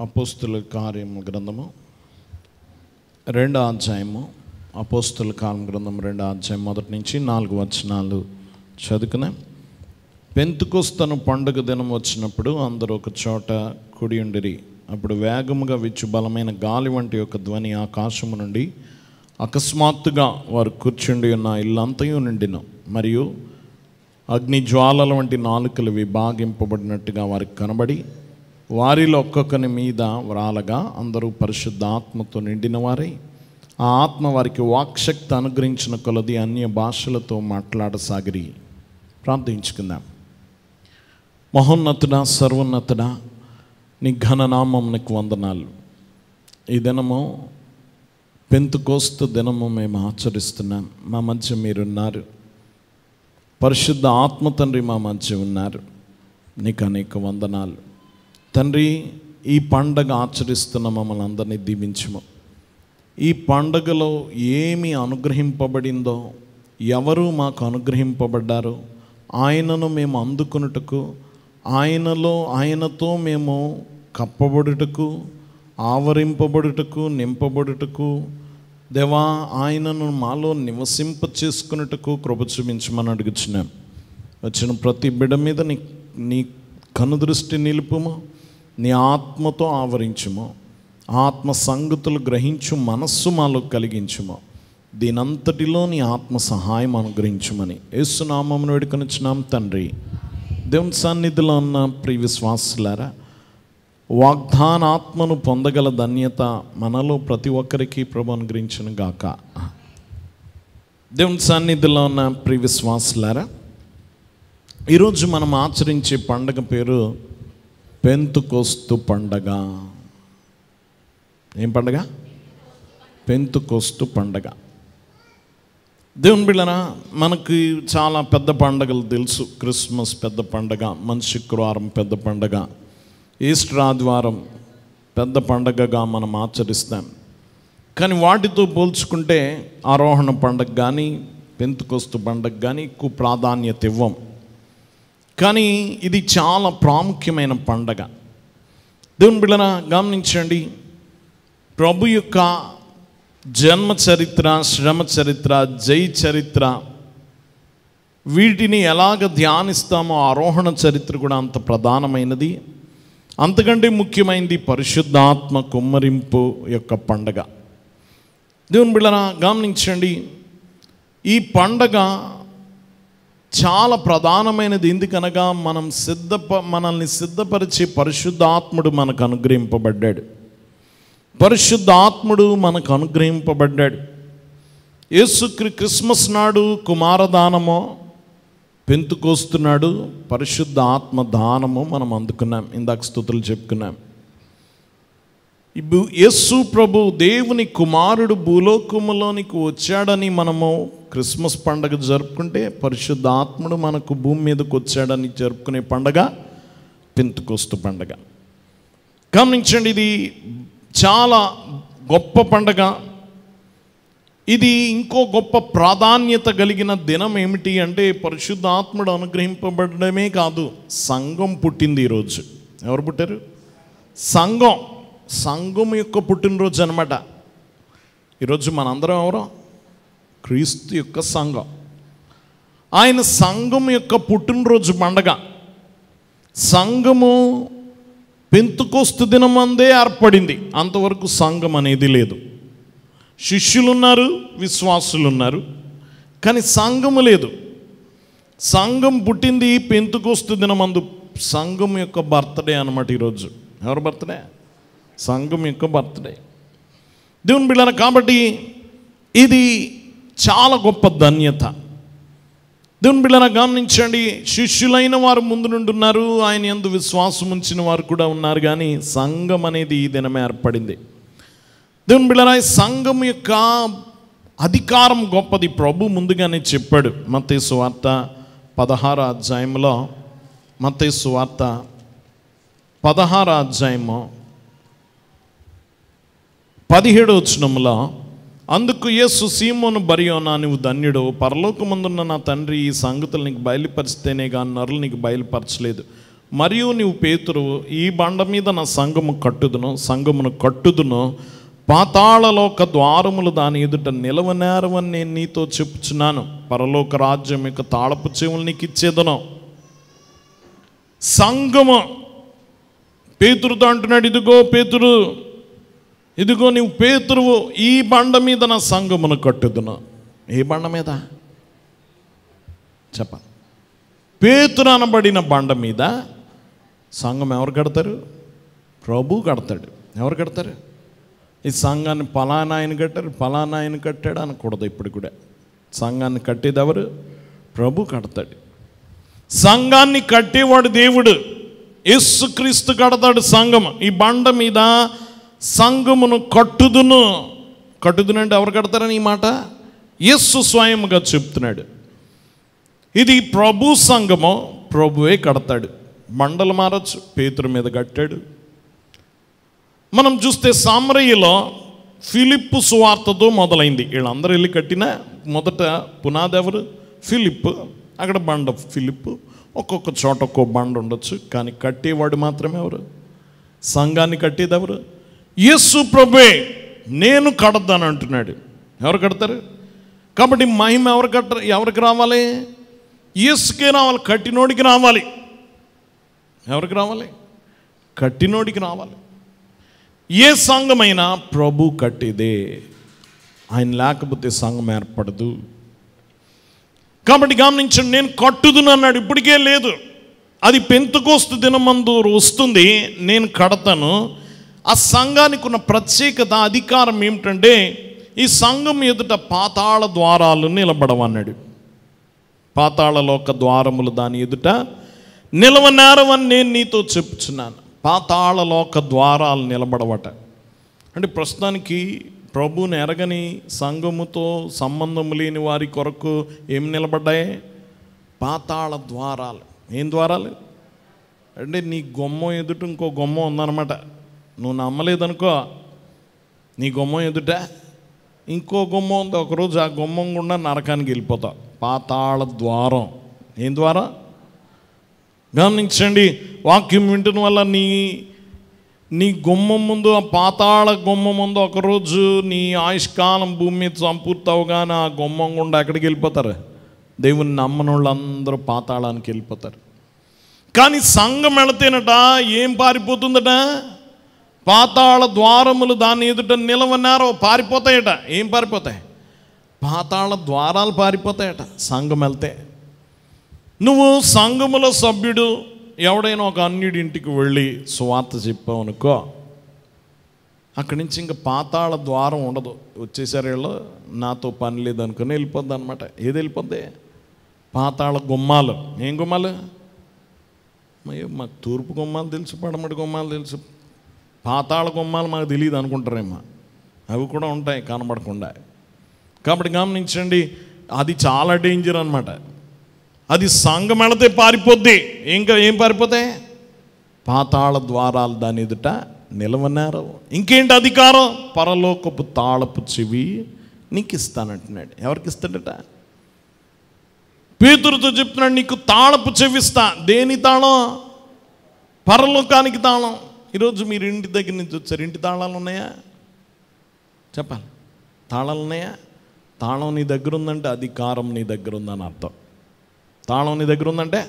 అపోస్తుల కార్యము గ్రంథము 2వ అధ్యాయము. అపోస్తుల కార్యం గ్రంథం 2వ అధ్యాయం 1 నుంచి 4 వచనాలు చదువుకున్నాం. పెంతెకొస్తు పండుగ దినం వచ్చినప్పుడు అందరూ ఒక చోట కూడి ఉండిరి. అప్పుడు వేగముగా వీచు బలమైన గాలి వంటి ఒక ధ్వని ఆకాశము నుండి అకస్మాత్తుగా వారు కూర్చుండి ఉన్న ఇల్లంతయు నిండిన, మరియు అగ్ని జ్వాలల వంటి నాలుకలు విభాగింపబడినట్టుగా వారికి కనబడి, వారిలో ఒక్కొక్కని మీద వ్రాలగా అందరూ పరిశుద్ధాత్మతో నిండిన వారై, ఆ ఆత్మ వారికి వాక్శక్తి అనుగ్రహించిన కొలది అన్య భాషలతో మాట్లాడసాగిరి. ప్రార్థించుకుందాం. మహోన్నతుడా, సర్వోన్నతుడా, నీ ఘననామమునకు వందనాలు. ఈ దినము పెంతెకొస్తు దినము మేము ఆచరిస్తున్నాం. మా మధ్య మీరున్నారు. పరిశుద్ధ ఆత్మ తండ్రి మా మధ్య ఉన్నారు. నీకు అనేక వందనాలు తండ్రి. ఈ పండగ ఆచరిస్తున్న మమ్మల్ని అందరినీ దీవించుము. ఈ పండగలో ఏమి అనుగ్రహింపబడిందో, ఎవరు మాకు అనుగ్రహింపబడ్డారో ఆయనను మేము అందుకొనుటకు, ఆయనతో మేము కప్పబడుటకు, ఆవరింపబడుటకు, నింపబడుటకు, దేవా ఆయనను మాలో నివసింప చేసుకున్నట్టుకు కృప చూపించమని అడుగుచున్నాం. వచ్చిన ప్రతి బిడ్డ మీద నీ కనుదృష్టి నిలుపుము, నీ ఆత్మతో ఆవరించుము, ఆత్మ సంగతులు గ్రహించు మనస్సు మాలో కలిగించుము. దీనంతటిలో నీ ఆత్మ సహాయం అనుగ్రహించుమని యేసు నామమున వేడుకొనుచున్నాం తండ్రి. దేవుని సన్నిధిలో ఉన్న ప్రియ విశ్వాసులారా, వాగ్దాన ఆత్మను పొందగల ధన్యత మనలో ప్రతి ఒక్కరికి ప్రభు అనుగ్రహించును గాక. దేవుని సన్నిధిలో ఉన్న ప్రియ విశ్వాసులారా, ఈరోజు మనం ఆచరించే పండగ పేరు పెంతెకొస్తు పండగ. ఏం పండగ? పెంతెకొస్తు పండగ. దేవుని బిడ్డలారా, మనకి చాలా పెద్ద పండగలు తెలుసు. క్రిస్మస్ పెద్ద పండగ, మంచి శుక్రవారం పెద్ద పండగ, ఈస్టర్ ఆదివారం పెద్ద పండగగా మనం ఆచరిస్తాం. కానీ వాటితో పోల్చుకుంటే ఆరోహణ పండగ కానీ పెంతెకొస్తు పండగ కానీ ఎక్కువ ప్రాధాన్యత ఇవ్వం. కానీ ఇది చాలా ప్రాముఖ్యమైన పండగ. దేవుని బిడ్డలారా, గమనించండి. ప్రభు యొక్క జన్మ చరిత్ర, శ్రమ చరిత్ర, జై చరిత్ర, వీటిని ఎలాగ ధ్యానిస్తామో ఆరోహణ చరిత్ర కూడా అంత ప్రధానమైనది. అంతకంటే ముఖ్యమైనది పరిశుద్ధాత్మ కుమ్మరింపు యొక్క పండగ. దేవుని బిడ్డలారా, గమనించండి. ఈ పండగ చాలా ప్రధానమైనది. ఎందుకనగా మనల్ని సిద్ధపరిచే పరిశుద్ధాత్ముడు మనకు అనుగ్రహింపబడ్డాడు. పరిశుద్ధాత్ముడు మనకు అనుగ్రహింపబడ్డాడు. యేసు క్రిస్మస్ నాడు కుమారదానమో, పెంతెకొస్తు నాడు పరిశుద్ధ ఆత్మ దానము మనం అందుకున్నాం. ఇందాక స్తుతులు చెప్పుకున్నాం. యేసు ప్రభు దేవుని కుమారుడు భూలోకములోనికి వచ్చాడని మనము క్రిస్మస్ పండగ జరుపుకుంటే, పరిశుద్ధ ఆత్ముడు మనకు భూమి మీదకి వచ్చాడని జరుపుకునే పండగ పెంతెకొస్తు పండగ. గమనించండి, ఇది చాలా గొప్ప పండగ. ఇది ఇంకో గొప్ప ప్రాధాన్యత కలిగిన దినం ఏమిటి అంటే, పరిశుద్ధ ఆత్ముడు అనుగ్రహింపబడమే కాదు, సంఘం పుట్టింది ఈరోజు. ఎవరు పుట్టారు? సంఘం యొక్క పుట్టినరోజు అనమాట. ఈరోజు మనందరం ఎవరో? క్రీస్తు యొక్క సంఘం. ఆయన సంఘం యొక్క పుట్టినరోజు పండగ. సంఘము పెంతెకొస్తు దినమందే ఏర్పడింది. అంతవరకు సంఘం అనేది లేదు. శిష్యులున్నారు, విశ్వాసులున్నారు, కానీ సంఘము లేదు. సంఘం పుట్టింది పెంతెకొస్తు దినమందు. సంఘం యొక్క బర్త్డే అన్నమాట ఈరోజు. ఎవరు బర్త్డే? సంఘం యొక్క బర్త్డే. దేవుని బిడ్డలారా, కాబట్టి ఇది చాలా గొప్ప ధన్యత. దేవుని బిడ్డలారా, గమనించండి. శిష్యులైన వారు ముందు నుండి ఉన్నారు, ఆయన యందు విశ్వాసం ఉంచిన వారు కూడా ఉన్నారు, కానీ సంఘం అనేది ఈ దినమే ఏర్పడింది. దేవుని బిడ్డలారా, సంఘం యొక్క అధికారం గొప్పది. ప్రభు ముందుగానే చెప్పాడు. మత్తయి సువార్త 16వ అధ్యాయంలో, మత్తయి సువార్త 16వ అధ్యాయము 17వ వచనంలో, అందుకు యేసు సీమోను బరియోనా, నువ్వు ధన్యుడు, పరలోకమందున్న నా తండ్రి ఈ సంగతులు నీకు బయలుపరిస్తేనే కానీ నరులు నీకు బయలుపరచలేదు. మరియు నీవు పేతురువు, ఈ బండ మీద నా సంఘమును కట్టుదును, పాతాళలోక ద్వారములు దాని ఎదుట నిలవనేరవని నేను నీతో చెప్పుచున్నాను. పరలోక రాజ్యం యొక్క తాళపు చెవులు నీకు ఇచ్చేదను. సంఘము పేతురుతో అంటున్నాడు, ఇదిగో పేతురు, ఇదిగో నీవు పేతురువు, ఈ బండ మీద నా సంఘమును కట్టుదును. ఏ బండ మీద చెప్పాలి? పేతురు అనబడిన బండ మీద సంఘం ఎవరు కడతారు? ప్రభు కడతాడు. ఎవరు కడతారు? ఈ సంఘాన్ని పలానా ఆయన కట్టారు, పలానా ఆయన కట్టాడు అనకూడదు. ఇప్పుడు కూడా సంఘాన్ని కట్టేది ఎవరు? ప్రభు కడతాడు. సంఘాన్ని కట్టేవాడు దేవుడు. యేసుక్రీస్తు కడతాడు సంఘం. ఈ బండ మీద సంఘమును కట్టుదును. కట్టుదునంటే ఎవరు కడతారని ఈ మాట యేసు స్వయంగా చెప్తున్నాడు. ఇది ప్రభు సంఘము, ప్రభువే కడతాడు. బండలు మారచ్చు, పేతురు మీద కట్టాడు. మనం చూస్తే సామరయ్యలో ఫిలిప్పు సువార్తతో మొదలైంది. వీళ్ళందరూ వెళ్ళి కట్టిన మొదట పునాది ఎవరు? ఫిలిప్పు. అక్కడ బండ ఫిలిప్పు. ఒక్కొక్క చోట ఒక్కో బండ ఉండొచ్చు, కానీ కట్టేవాడు మాత్రమే ఎవరు? సంఘాన్ని కట్టేది ఎవరు? యేసు ప్రభువే. నేను కడతాను అంటున్నాడు. ఎవరు కడతారు? కాబట్టి మహిమ ఎవరికి రావాలి? యేసుకే రావాలి. కట్టినోడికి రావాలి. ఎవరికి రావాలి? కట్టినోడికి రావాలి. ఏ సంఘమైనా ప్రభు కట్టేదే. ఆయన లేకపోతే సంఘం ఏర్పడదు. కాబట్టి గమనించండి, నేను కట్టుదును అన్నాడు. ఇప్పటికే లేదు, అది పెంతెకోస్తు దినమందు వస్తుంది. నేను కడతాను. ఆ సంఘానికి ఉన్న ప్రత్యేకత, అధికారం ఏమిటంటే, ఈ సంఘం ఎదుట పాతాళ ద్వారాలు నిలబడవన్నాడు. పాతాళలోక ద్వారములు దాని ఎదుట నిలవనేరవని నేను నీతో చెప్పుచున్నాను. పాతాళలోక ద్వారాలు నిలబడవట అంటే ప్రస్తుతానికి ప్రభువుని ఎరగని సంఘముతో సంబంధం లేని వారి కొరకు ఏం నిలబడ్డాయి? పాతాళ ద్వారాలు. ఏం ద్వారాలు అంటే, నీ గుమ్మం ఎదుట ఇంకో గుమ్మం ఉందన్నమాట. నువ్వు నమ్మలేదనుకో, నీ గుమ్మం ఎదుట ఇంకో గుమ్మం ఉంది. ఒకరోజు ఆ గుమ్మం గుండా నరకానికి వెళ్ళిపోతావు. పాతాళ ద్వారం. ఏం ద్వారం? గమనించండి, వాక్యం వింటున్న వల్ల నీ గుమ్మం ముందు, ఆ పాతాళ గుమ్మం ముందు ఒకరోజు నీ ఆయుష్కాలం భూమి మీద సంపూర్తి అవగానే ఆ గుమ్మం గుండా ఎక్కడికి వెళ్ళిపోతారు? దేవుని నమ్మని వాళ్ళందరూ పాతాళానికి వెళ్ళిపోతారు. కానీ సంఘం వెళతేనట ఏం పారిపోతుందట? పాతాళ ద్వారములు దాని ఎదుట నిలవనేరో పారిపోతాయట. ఏం పారిపోతాయి? పాతాళ ద్వారాలు పారిపోతాయట సంఘం వెళ్తే. నువ్వు సంఘములో సభ్యుడు ఎవడైనా ఒక అన్యుడి ఇంటికి వెళ్ళి సువార్త చెప్పావు అనుకో, అక్కడి నుంచి ఇంకా పాతాళ ద్వారం ఉండదు. వచ్చేసారు వీళ్ళు, నాతో పని లేదనుకుని వెళ్ళిపోద్ది అనమాట. ఏది వెళ్ళిపోద్ది? పాతాళ గుమ్మాలు. ఏం గుమ్మాలు? మాకు తూర్పు గుమ్మాలు తెలుసు, పడమటి గుమ్మాలు తెలుసు, పాతాళ గుమ్మాలు మాకు తెలియదు అనుకుంటారేమో. అవి కూడా ఉంటాయి కనబడకుండా. కాబట్టి గమనించండి, అది చాలా డేంజర్ అనమాట. అది సంఘం వెళితే పారిపోద్ది. ఇంకా ఏం పారిపోతాయి? పాతాళ ద్వారాలు దాని ఎదుట నిలవనేరో. ఇంకేంటి అధికారం? పరలోకపు తాళపు చెవి నీకు ఇస్తానంటున్నాడు. ఎవరికి ఇస్తాడట? పేతురుతో చెప్తున్నాడు, నీకు తాళపు చెవిస్తా. దేని తాళం? పరలోకానికి తాళం. ఈరోజు మీరు ఇంటి దగ్గర నుంచి వచ్చారు, ఇంటి తాళాలు ఉన్నాయా? చెప్పాలి. తాళాలు ఉన్నాయా? తాళం నీ దగ్గర ఉందంటే అధికారం నీ దగ్గర ఉందని అర్థం. తాళం నీ దగ్గర ఉందంటే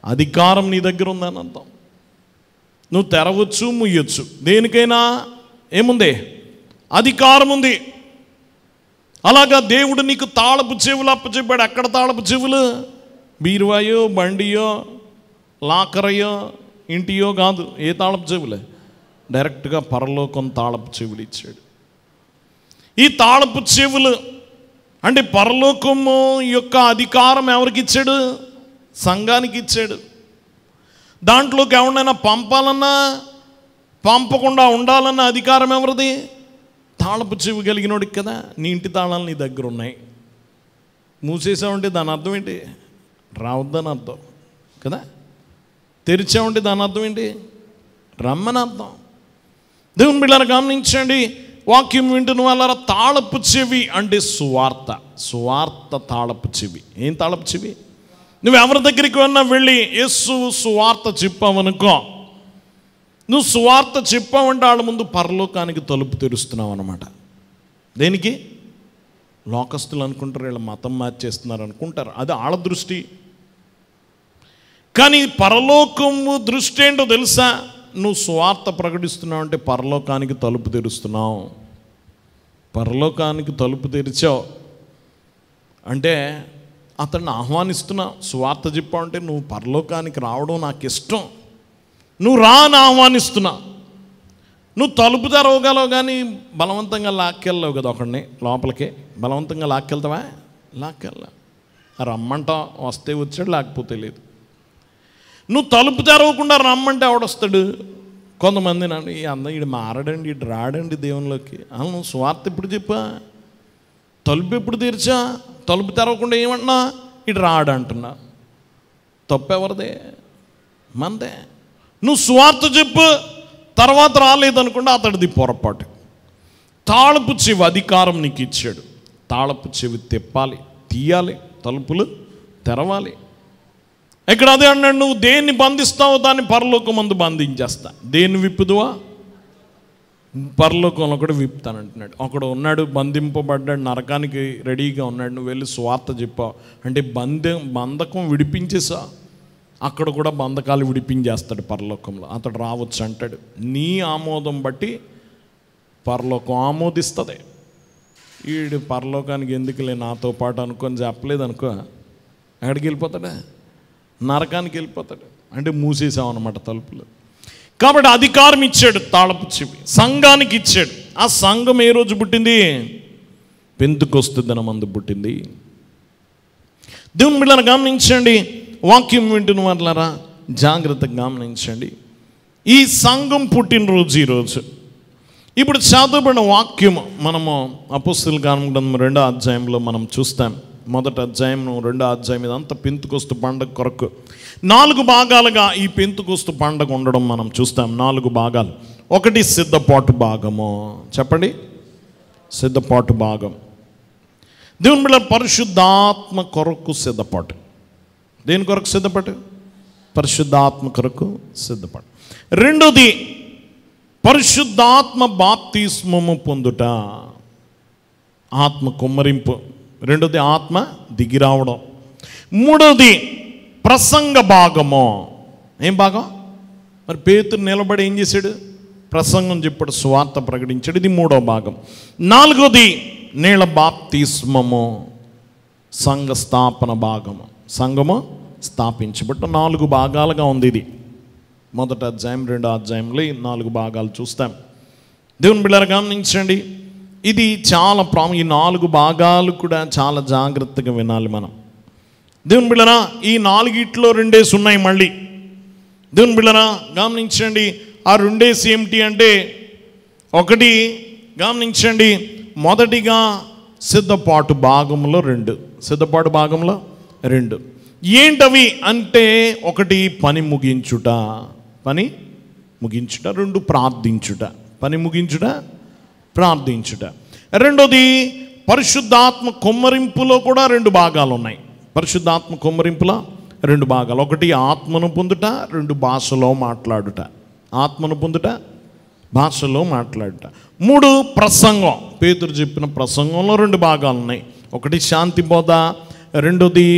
అధికారం నీ దగ్గర ఉందని అర్థం. నువ్వు తెరవచ్చు, ముయ్యొచ్చు. దేనికైనా ఏముంది? అధికారం ఉంది. అలాగా దేవుడు నీకు తాళపు చెవులు అప్పచెప్పాడు. ఎక్కడ తాళపు చెవులు? బీరువాయో, బండియో, లాకరయో, ఇంటియో కాదు. ఏ తాళపు చెవులే? డైరెక్ట్గా పరలోకం తాళపు చెవులు ఇచ్చాడు. ఈ తాళపు చెవులు అంటే పరలోకము యొక్క అధికారం ఎవరికి ఇచ్చాడు? సంఘానికి ఇచ్చాడు. దాంట్లోకి ఎవరినైనా పంపాలన్నా, పంపకుండా ఉండాలన్న అధికారం ఎవరిది? తాళపు చెవి కలిగినోడికి కదా. నీ ఇంటి తాళాలు నీ దగ్గర ఉన్నాయి. మూసేసావంటే దాని అర్థం ఏంటి? రావద్దని అర్థం కదా. తెరిచావంటే దాని అర్థం ఏంటి? రమ్మని అర్థం. దేవుని బిడ్డలారా గమనించండి, వాక్యం వింటున్న వాళ్ళ తాళపు చెవి అంటే సువార్త. సువార్త తాళపు చెవి. ఏం తాళపు చెవి? నువ్వు ఎవరి దగ్గరికి అన్నా వెళ్ళి యేసు సువార్త చెప్పావనుకో, నువ్వు సువార్త చెప్పావంటే వాళ్ళ ముందు పరలోకానికి తలుపు తెరుస్తున్నావు అన్నమాట. దేనికి? లోకస్తులు అనుకుంటారు వీళ్ళ మతం మార్చేస్తున్నారు అనుకుంటారు, అది వాళ్ళ దృష్టి. కానీ పరలోకము దృష్టి ఏంటో తెలుసా? నువ్వు సువార్త ప్రకటిస్తున్నావు అంటే పరలోకానికి తలుపు తెరుస్తున్నావు. పరలోకానికి తలుపు తెరిచావు అంటే అతన్ని ఆహ్వానిస్తున్నావు. సువార్త చెప్పావు అంటే నువ్వు పరలోకానికి రావడం నాకు ఇష్టం, నువ్వు రా అని ఆహ్వానిస్తున్నా. నువ్వు తలుపు తెరవగలవు కానీ బలవంతంగా లాక్కెళ్ళవు కదా ఒకడిని లోపలికి. బలవంతంగా లాక్కెళ్తావా? లాక్కెళ్ళా. రమ్మంటావు, వస్తే వచ్చాడు, లేకపోతే లేదు. నువ్వు తలుపు తెరవకుండా రమ్మంటే ఎవడొస్తాడు? కొంతమంది నన్ను ఈ అందం ఇడు మారడండి, ఇటు రాడండి దేవునిలోకి. నువ్వు స్వార్థ ఎప్పుడు చెప్పా? తలుపు ఎప్పుడు తెరిచా? తలుపు తెరవకుండా ఏమన్నా ఇటు రాడంటున్నా. తప్పెవరిదే? మందే. నువ్వు స్వార్థ చెప్పు, తర్వాత రాలేదనుకుండా అతడిది పొరపాటు. తాళపు చెవి అధికారం నీకు ఇచ్చాడు. తాళపు చెవి తిప్పాలి, తీయాలి, తలుపులు తెరవాలి. ఇక్కడ అదే అన్నాడు, నువ్వు దేన్ని బంధిస్తావో దాన్ని పరలోకమందు బంధించేస్తా. దేన్ని విప్పుదువా? పరలోకంలో కూడా విప్పుతానంటున్నాడు. ఒకడు ఉన్నాడు బంధింపబడ్డాడు, నరకానికి రెడీగా ఉన్నాడు. నువ్వు వెళ్ళి స్వార్థ చెప్పావు అంటే బంధకం విడిపించేసా, అక్కడ కూడా బంధకాలు విడిపించేస్తాడు పరలోకంలో. అతడు రావచ్చు అంటాడు. నీ ఆమోదం బట్టి పరలోకం ఆమోదిస్తుంది. వీడు పరలోకానికి ఎందుకులే నాతో పాటు అనుకొని చెప్పలేదు అనుకో, ఎక్కడికి వెళ్ళిపోతాడా? నరకానికి వెళ్ళిపోతాడు. అంటే మూసేసాం అన్నమాట తలుపులు. కాబట్టి అధికారం ఇచ్చాడు, తాళపు చెవి సంఘానికి ఇచ్చాడు. ఆ సంఘం ఏ రోజు పుట్టింది? పెంతుకొస్తు దినమందు పుట్టింది. దేవుని బిడ్డలను గమనించండి, వాక్యం వింటున్న వాళ్ళారా జాగ్రత్తగా గమనించండి. ఈ సంఘం పుట్టినరోజు ఈరోజు. ఇప్పుడు చదవబడిన వాక్యం మనము అపోస్తలుల గ్రంథం 2వ అధ్యాయంలో మనం చూస్తాం. 1వ అధ్యాయం 2వ అధ్యాయం ఇదంతా పెంతుకొస్తు పండగ కొరకు 4 భాగాలుగా ఈ పెంతుకొస్తు పండగ ఉండడం మనం చూస్తాం. 4 భాగాలు. ఒకటి సిద్ధపాటు భాగము. చెప్పండి, సిద్ధపాటు భాగం. దేవుని బిడ్డల పరిశుద్ధాత్మ కొరకు సిద్ధపాటు. దేని కొరకు సిద్ధపాటు? పరిశుద్ధాత్మ కొరకు సిద్ధపాటు. రెండోది పరిశుద్ధాత్మ బాప్తిస్మము పొందుట, ఆత్మ కుమ్మరింపు. రెండోది ఆత్మ దిగి రావడం. మూడోది ప్రసంగ భాగము. ఏం భాగం? మరి పేతురు నిలబడి ఏం చేశాడు? ప్రసంగం చెప్పాడు, సువార్త ప్రకటించాడు. ఇది 3వ భాగం. 4వది నీళ్ళ బాప్తిస్మము, సంఘ స్థాపన భాగము. సంఘము స్థాపించబట్టు 4 భాగాలుగా ఉంది ఇది. 1వ అధ్యాయం 2వ అధ్యాయంలో ఈ 4 భాగాలు చూస్తాం. దేవుని బిడ్డలారా గమనించండి, ఇది చాలా ఈ 4 భాగాలు కూడా చాలా జాగ్రత్తగా వినాలి మనం. దేవుని బిడ్డలారా ఈ 4 రెండేసి ఉన్నాయి మళ్ళీ. దేవుని బిడ్డలారా గమనించండి, ఆ రెండేసి ఏమిటి అంటే, ఒకటి గమనించండి, మొదటిగా సిద్ధపాటు భాగంలో 2. సిద్ధపాటు భాగంలో 2 ఏంటవి అంటే, ఒకటి పని ముగించుట, పని ముగించుట. 2 ప్రార్థించుట, పని ముగించుట, ప్రార్థించుట. రెండోది పరిశుద్ధాత్మ కుమ్మరింపులో కూడా 2 భాగాలు ఉన్నాయి. పరిశుద్ధాత్మ కుమ్మరింపులో 2 భాగాలు. ఒకటి ఆత్మను పొందుట, 2 భాషలో మాట్లాడుట. ఆత్మను పొందుట, భాషలో మాట్లాడుట. 3 ప్రసంగం. పేతురు చెప్పిన ప్రసంగంలో 2 భాగాలు ఉన్నాయి. ఒకటి శాంతి బోధ, రెండోది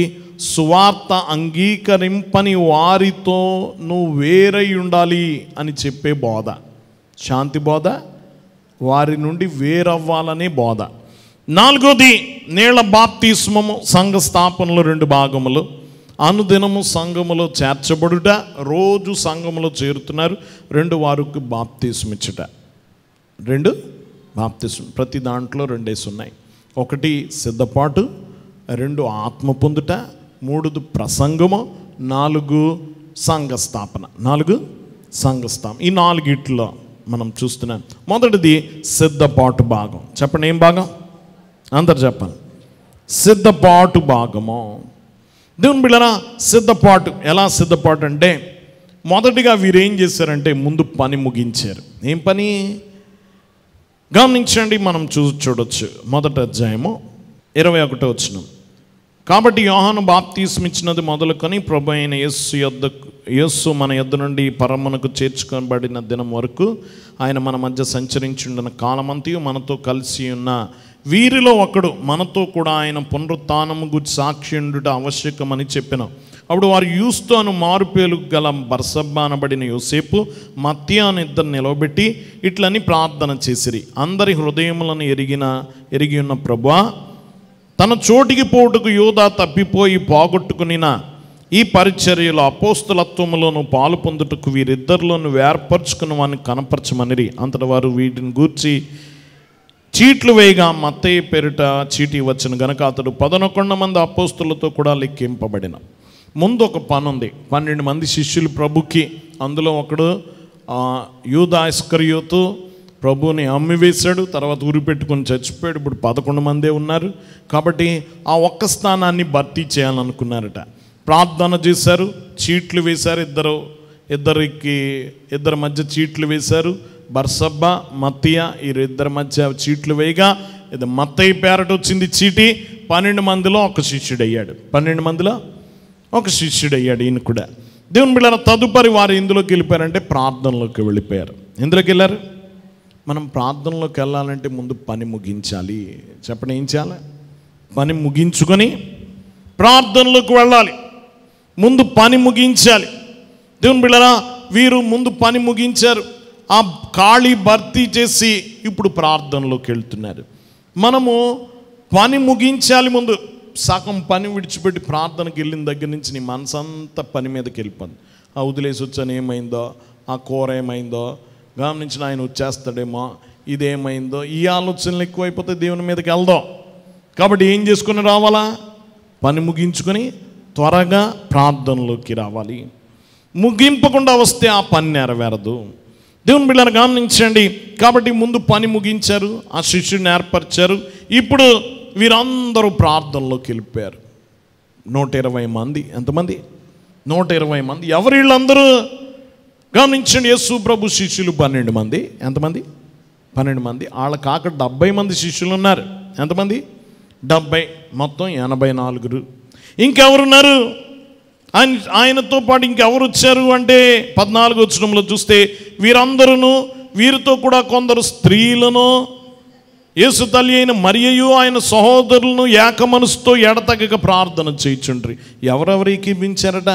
సువార్త అంగీకరింపని వారితో నువ్వు వేరై ఉండాలి అని చెప్పే బోధ. శాంతి బోధ, వారి నుండి వేరవ్వాలనే బోధ. 4వది నీళ్ళ బాప్తిస్మము, సంఘ స్థాపనలో 2 భాగములు. అనుదినము సంఘములో చేర్చబడుట, రోజు సంఘములో చేరుతున్నారు. 2 వారికి బాప్తిస్మ ఇచ్చుట. 2 బాప్తిస్మ. ప్రతి దాంట్లో 2 ఉన్నాయి. ఒకటి సిద్ధపాటు, 2 ఆత్మ పొందుట, 3 ప్రసంగము, 4 సంఘ స్థాపన. 4 సంఘ స్థాపన. ఈ 4 మనం చూస్తున్నాం. మొదటిది సిద్ధపాటు భాగం. చెప్పండి, ఏం భాగం? అందరు చెప్పాలి. సిద్ధపాటు భాగము. దేవుని బిడ్డలారా సిద్ధపాటు. ఎలా సిద్ధపాటు అంటే, మొదటిగా వీరేం చేశారంటే ముందు పని ముగించారు. ఏం పని? గమనించండి, మనం చూడొచ్చు 1వ అధ్యాయము 21వ వచనం. కాబట్టి యోహాను బాప్తీసం ఇచ్చినది మొదలుకొని ప్రభు అయిన యేసు మన యొద్ద నుండి పరమునకు చేర్చుకోబడిన దినం వరకు ఆయన మన మధ్య సంచరించుండిన కాలమంతయు మనతో కలిసి ఉన్న వీరిలో ఒకడు, మనతో కూడా ఆయన పునరుత్థానము గురించి సాక్షి ఉండుట ఆవశ్యకమని చెప్పిన. అప్పుడు వారు యూస్తోను మారుపేలు గల బర్సబ్బా అనబడిన యోసేపు మత్తయి అని ఇద్దరు నిలవబెట్టి ఇట్లని ప్రార్థన చేసిరి. అందరి హృదయములను ఎరిగి ఉన్న ప్రభువా, తన చోటికి పోటుకు యూదా తప్పిపోయి పోగొట్టుకునిన ఈ పరిచర్యలో అపోస్తలత్వములోను పాలు పొందుటకు వీరిద్దరిలోను ఏర్పరచుకున్న వారిని కనపరచమనిరి. అంతట వారు వీటిని గూర్చి చీట్లు వేయగా మత్తయి పేరిట చీటీ వచ్చిన గనక అతడు 11 మంది అపోస్తులతో కూడా లెక్కింపబడిన. ముందు ఒక పని ఉంది. 12 మంది శిష్యులు ప్రభుకి, అందులో ఒకడు యూదా ఇస్కరియోతు ప్రభువుని అమ్మివేశాడు, తర్వాత ఉరిపెట్టుకొని చచ్చిపోయాడు. ఇప్పుడు 11 మందే ఉన్నారు. కాబట్టి ఆ ఒక్క స్థానాన్ని భర్తీ చేయాలనుకున్నారట. ప్రార్థన చేశారు, చీట్లు వేశారు. ఇద్దరి మధ్య చీట్లు వేశారు. బర్సబ్బా మత్తయి వీరిద్దరి మధ్య చీట్లు వేయగా ఇది మత్తయి పేరట వచ్చింది చీటి. 12 మందిలో ఒక శిష్యుడయ్యాడు. 12 మందిలో ఒక శిష్యుడయ్యాడు ఈయన కూడా. దేవుని బిడ్డలారా, తదుపరి వారు ఎందులోకి వెళ్ళిపోయారంటే ప్రార్థనలోకి వెళ్ళిపోయారు. ఎందులోకి వెళ్ళారు? మనం ప్రార్థనలోకి వెళ్ళాలంటే ముందు పని ముగించాలి. చెప్పండి, ఏం చేయాలి? పని ముగించుకొని ప్రార్థనలోకి వెళ్ళాలి. ముందు పని ముగించాలి. దేవుని బిడ్డలారా, వీరు ముందు పని ముగించారు. ఆ ఖాళీ భర్తీ చేసి ఇప్పుడు ప్రార్థనలోకి వెళ్తున్నారు. మనము పని ముగించాలి. ముందు సగం పని విడిచిపెట్టి ప్రార్థనకి వెళ్ళిన దగ్గర నుంచి నీ మనసు అంతా పని మీదకి వెళ్ళిపోయింది. ఆ వదిలేసి వచ్చాను, ఏమైందో, ఆ కూర ఏమైందో, గమనించిన ఆయన వచ్చేస్తాడేమో, ఇదేమైందో, ఈ ఆలోచనలు ఎక్కువైపోతే దేవుని మీదకి వెళ్దాం. కాబట్టి ఏం చేసుకుని రావాలా? పని ముగించుకొని త్వరగా ప్రార్థనలోకి రావాలి. ముగింపకుండా వస్తే ఆ పని నెరవేరదు. దేవుని బిడ్డలను గమనించండి. కాబట్టి ముందు పని ముగించారు, ఆ శిష్యుడిని ఏర్పరిచారు. ఇప్పుడు వీరందరూ ప్రార్థనలోకి వెళ్ళిపోయారు. 120 మంది. ఎంతమంది? 120 మంది. ఎవరు వీళ్ళందరూ? గమనించండి. యేసు ప్రభు శిష్యులు 12 మంది. ఎంతమంది? 12 మంది. వాళ్ళ కాక 70 మంది శిష్యులు ఉన్నారు. ఎంతమంది? 70. మొత్తం 84. ఇంకెవరున్నారు? ఆయనతో పాటు ఇంకెవరు వచ్చారు అంటే 14వ వచనంలో చూస్తే వీరందరూ, వీరితో కూడా కొందరు స్త్రీలను, యేసు తల్లి అయిన మరియయు ఆయన సహోదరులను ఏక మనసుతో ఎడతెగక ప్రార్థన చేయుచుండ్రి. ఎవరెవరు ఏకీభించారట?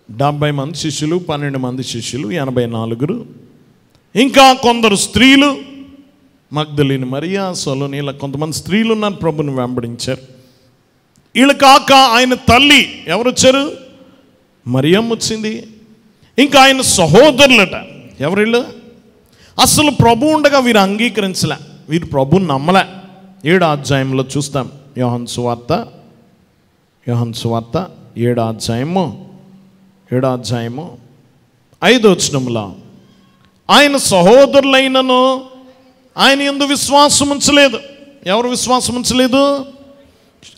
70 మంది శిష్యులు, 12 మంది శిష్యులు, 84. ఇంకా కొందరు స్త్రీలు, మగ్దలేని మరియా, సలోని, ఇలా కొంతమంది స్త్రీలు ఉన్నారు, ప్రభుని వెంబడించారు. వీళ్ళు కాక ఆయన తల్లి ఎవరు వచ్చారు? మరియమ్మ వచ్చింది. ఇంకా ఆయన సహోదరులట. ఎవరు వీళ్ళు? అసలు ప్రభు ఉండగా వీరు అంగీకరించలే, వీరు ప్రభుని నమ్మలే. 7వ అధ్యాయంలో చూస్తాం. యోహాను సువార్త 7వ అధ్యాయము 5వ వచనంలో ఆయన సహోదరులైనను ఆయన యందు విశ్వాసం ఉంచలేదు. ఎవరు విశ్వాసం ఉంచలేదు?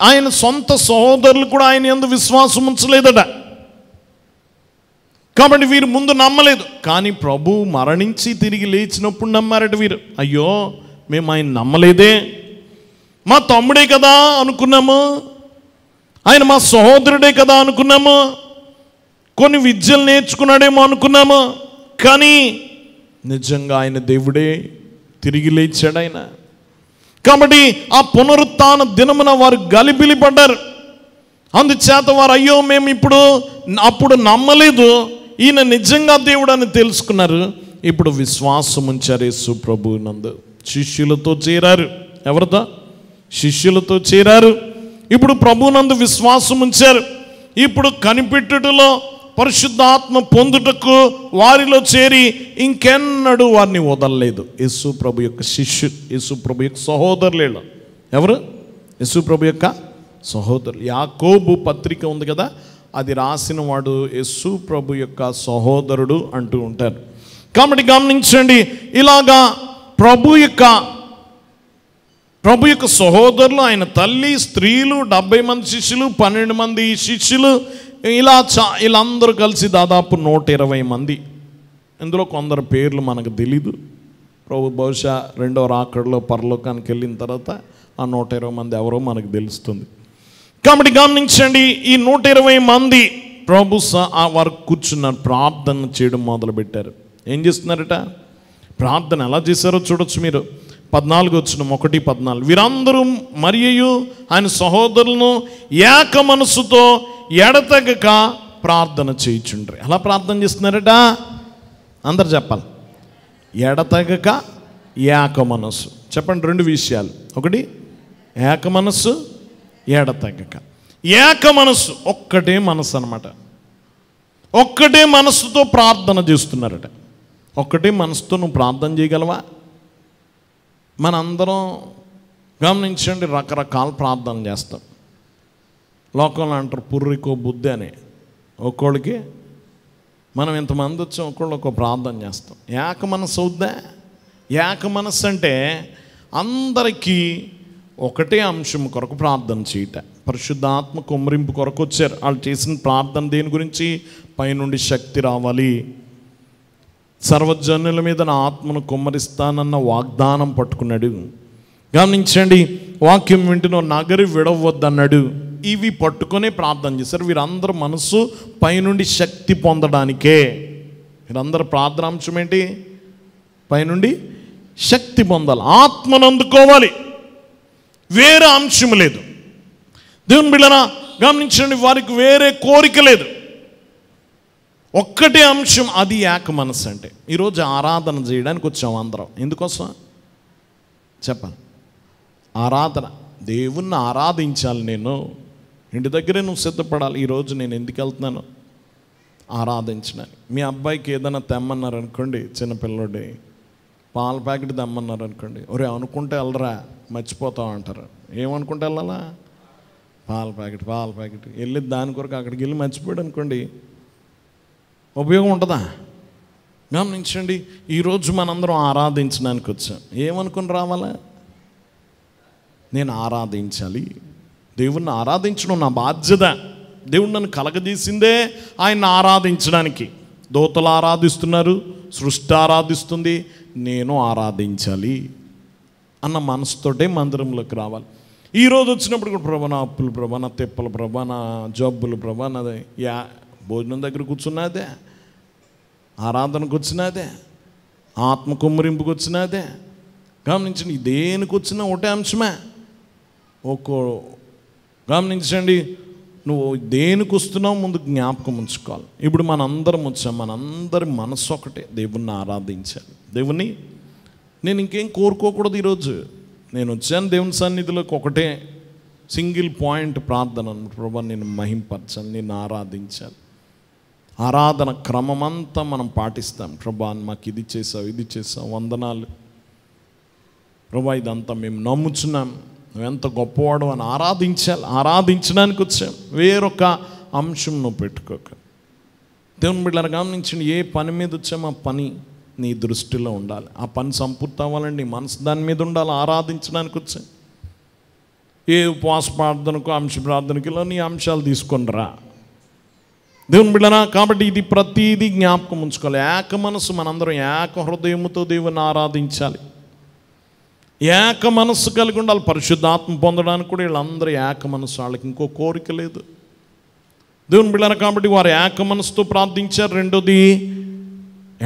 ఆయన సొంత సహోదరులు కూడా ఆయన యందు విశ్వాసం ఉంచలేదట. కాబట్టి వీరు ముందు నమ్మలేదు. కానీ ప్రభు మరణించి తిరిగి లేచినప్పుడు నమ్మారట వీరు. అయ్యో, మేము ఆయన నమ్మలేదే, మా తమ్ముడే కదా అనుకున్నాము, ఆయన మా సహోదరుడే కదా అనుకున్నాము, కొన్ని విద్యలు నేర్చుకున్నాడేమో అనుకున్నాము. కానీ నిజంగా ఆయన దేవుడే, తిరిగి లేచాడు ఆయన. కాబట్టి ఆ పునరుత్థాన దినమున వారు గలిబిలి పడ్డారు. అందుచేత వారు అయ్యో మేము అప్పుడు నమ్మలేదు, ఈయన నిజంగా దేవుడు అని తెలుసుకున్నారు. ఇప్పుడు విశ్వాసం ఉంచారు యేసు ప్రభువు నందు. శిష్యులతో చేరారు. ఎవరితో? శిష్యులతో చేరారు. ఇప్పుడు ప్రభువునందు విశ్వాసం ఉంచారు. ఇప్పుడు కనిపెట్టుటలో పరిశుద్ధాత్మ పొందుటకు వారిలో చేరి ఇంకెన్నడూ వారిని వదలలేదు. యేసు ప్రభు యొక్క శిష్యులు, యేసు ప్రభు యొక్క సహోదరులు. ఎవరు? యేసు ప్రభు యొక్క సహోదరులు. యాకోబు పత్రిక ఉంది కదా, అది రాసిన వాడు యేసు ప్రభు యొక్క సహోదరుడు అంటూ ఉంటారు. కాబట్టి గమనించండి, ఇలాగా ప్రభు యొక్క సహోదరులు, ఆయన తల్లి, స్త్రీలు, 70 మంది శిష్యులు, 12 మంది శిష్యులు, వీళ్ళందరూ కలిసి దాదాపు 120 మంది. ఇందులో కొందరు పేర్లు మనకు తెలీదు. ప్రభు బహుశా రెండో రాకడలో పరలోకానికి వెళ్ళిన తర్వాత ఆ 120 మంది ఎవరో మనకు తెలుస్తుంది. కాబట్టి గమనించండి, ఈ 120 మంది ప్రభు వారు కూర్చున్నారు, ప్రార్థన చేయడం మొదలుపెట్టారు. ఏం చేస్తున్నారట? ప్రార్థన ఎలా చేశారో చూడొచ్చు మీరు. 14 వచ్చిన 1:14 వీరందరూ మరియు ఆయన సహోదరులను ఏక మనసుతో ఎడతెగక ప్రార్థన చేయుచుండ్రి. ఎలా ప్రార్థన చేస్తున్నారట? అందరు చెప్పాలి. ఎడతెగక ఏక మనస్సు. చెప్పండి, 2 విషయాలు. ఒకటి ఏక మనస్సు, ఎడతెగక. ఏక మనస్సు, ఒక్కటే మనస్సు అన్నమాట. ఒక్కటే మనస్సుతో ప్రార్థన చేస్తున్నారట. ఒక్కటే మనసుతో నువ్వు ప్రార్థన చేయగలవా? మనందరం గమనించండి, రకరకాల ప్రార్థన చేస్తాం. లోకంలో అంటారు పుర్రికో బుద్ధి అని. ఒక్కోళ్ళకి మనం ఇంతమంది వచ్చాం, ఒక్కోళ్ళు ఒక్కో ప్రార్థన చేస్తాం. ఏక మనస్సు అవుద్దా? ఏక మనస్సు అంటే అందరికీ ఒకటే అంశం కొరకు ప్రార్థన చేయట. పరిశుద్ధాత్మ కుమ్మరింపు కొరకు వచ్చారు. వాళ్ళు చేసిన ప్రార్థన దేని గురించి? పైనుండి శక్తి రావాలి, సర్వజనుల మీద నా ఆత్మను కుమ్మరిస్తానన్న వాగ్దానం పట్టుకున్నాడు. గమనించండి, వాక్యం వింటున్న నగరి విడవద్దన్నాడు. ఇవి పట్టుకొని ప్రార్థన చేశారు. వీరందరూ మనసు పైనుండి శక్తి పొందడానికే. వీరందరూ ప్రార్థన అంశం ఏంటి? పైనుండి శక్తి పొందాలి, ఆత్మను అందుకోవాలి, వేరే అంశం లేదు. దేవుని బిడ్డలారా గమనించండి, వారికి వేరే కోరిక లేదు, ఒక్కటే అంశం, అది ఏక మనస్సు. అంటే ఈరోజు ఆరాధన చేయడానికి వచ్చాము అందరం. ఎందుకోసం చెప్పాలి? ఆరాధన, దేవుణ్ణి ఆరాధించాలి. నేను ఇంటి దగ్గరే నువ్వు సిద్ధపడాలి. ఈరోజు నేను ఎందుకు వెళ్తున్నాను? ఆరాధించడానికి. మీ అబ్బాయికి ఏదైనా తెమ్మన్నారు అనుకోండి, చిన్నపిల్లడి పాల ప్యాకెట్ తెమ్మన్నారు అనుకోండి, ఒరే అనుకుంటే వెళ్ళరా మర్చిపోతావు అంటారు. ఏమనుకుంటే వెళ్ళాలా? పాల ప్యాకెట్ వెళ్ళి దాని కొరకు అక్కడికి వెళ్ళి మర్చిపోయాడు అనుకోండి, ఉపయోగం ఉంటుందా? గమనించండి, ఈరోజు మనందరం ఆరాధించడానికి వచ్చాం. ఏమనుకుని రావాలా? నేను ఆరాధించాలి, దేవుణ్ణి ఆరాధించడం నా బాధ్యత. దేవుడు నన్ను కలగజేసిందే ఆయన్ని ఆరాధించడానికి. దూతలు ఆరాధిస్తున్నారు, సృష్టి ఆరాధిస్తుంది, నేను ఆరాధించాలి అన్న మనసుతోటే మందిరంలోకి రావాలి. ఈరోజు వచ్చినప్పుడు కూడా ప్రభా నా అప్పులు, ప్రభా నా తెప్పలు, ప్రభా నా జబ్బులు, ప్రభా నాదే భోజనం దగ్గర కూర్చున్నదే, ఆరాధనకు వచ్చినదే, ఆత్మ కుమ్మరింపుకి వచ్చినదే. గమనించండి, దేనికి వచ్చినా ఒకటే అంశమే. గమనించండి, నువ్వు దేనికి వస్తున్నావు ముందు జ్ఞాపకం ఉంచుకోవాలి. ఇప్పుడు మనందరం వచ్చాం, మనందరి మనసు ఒకటే, దేవుణ్ణి ఆరాధించాలి. దేవుణ్ణి నేను ఇంకేం కోరుకోకూడదు. ఈరోజు నేను వచ్చాను దేవుని సన్నిధిలోకి, ఒకటే సింగిల్ పాయింట్ ప్రార్థన. ప్రభా నేను మహింపరచాలి, నేను ఆరాధించాలి. ఆరాధన క్రమమంతా మనం పాటిస్తాం. ప్రభా మాకు ఇది చేసావు, ఇది చేసావు, వందనాలు ప్రభా, ఇదంతా మేము నమ్ముచున్నాం, నువ్వెంత గొప్పవాడు అని ఆరాధించాలి. ఆరాధించడానికి వచ్చాం, వేరొక అంశం నువ్వు పెట్టుకోక. దేవుని బిడ్డలారా గమనించండి, ఏ పని మీద వచ్చామో ఆ పని నీ దృష్టిలో ఉండాలి. ఆ పని సంపూర్తి అవ్వాలండి, మనసు దాని మీద ఉండాలి. ఆరాధించడానికి వచ్చాం. ఏ ఉపవాస ప్రార్థనకు, అంశ ప్రార్థనకి ఇలా నీ అంశాలు తీసుకొని రా. దేవుని బిడ్డలారా కాబట్టి ఇది ప్రతిదీ జ్ఞాపకం ఉంచుకోవాలి. ఏక మనసు, మనందరం ఏక హృదయముతో దేవుని ఆరాధించాలి. ఏక మనస్సు కలిగి ఉండాలి. పరిశుద్ధాత్మ పొందడానికి కూడా వీళ్ళందరూ ఏక మనసు, వాళ్ళకి ఇంకో కోరిక లేదు. దేవుని బిడ్డలారా కాబట్టి వారు ఏక మనసుతో ప్రార్థించారు. రెండోది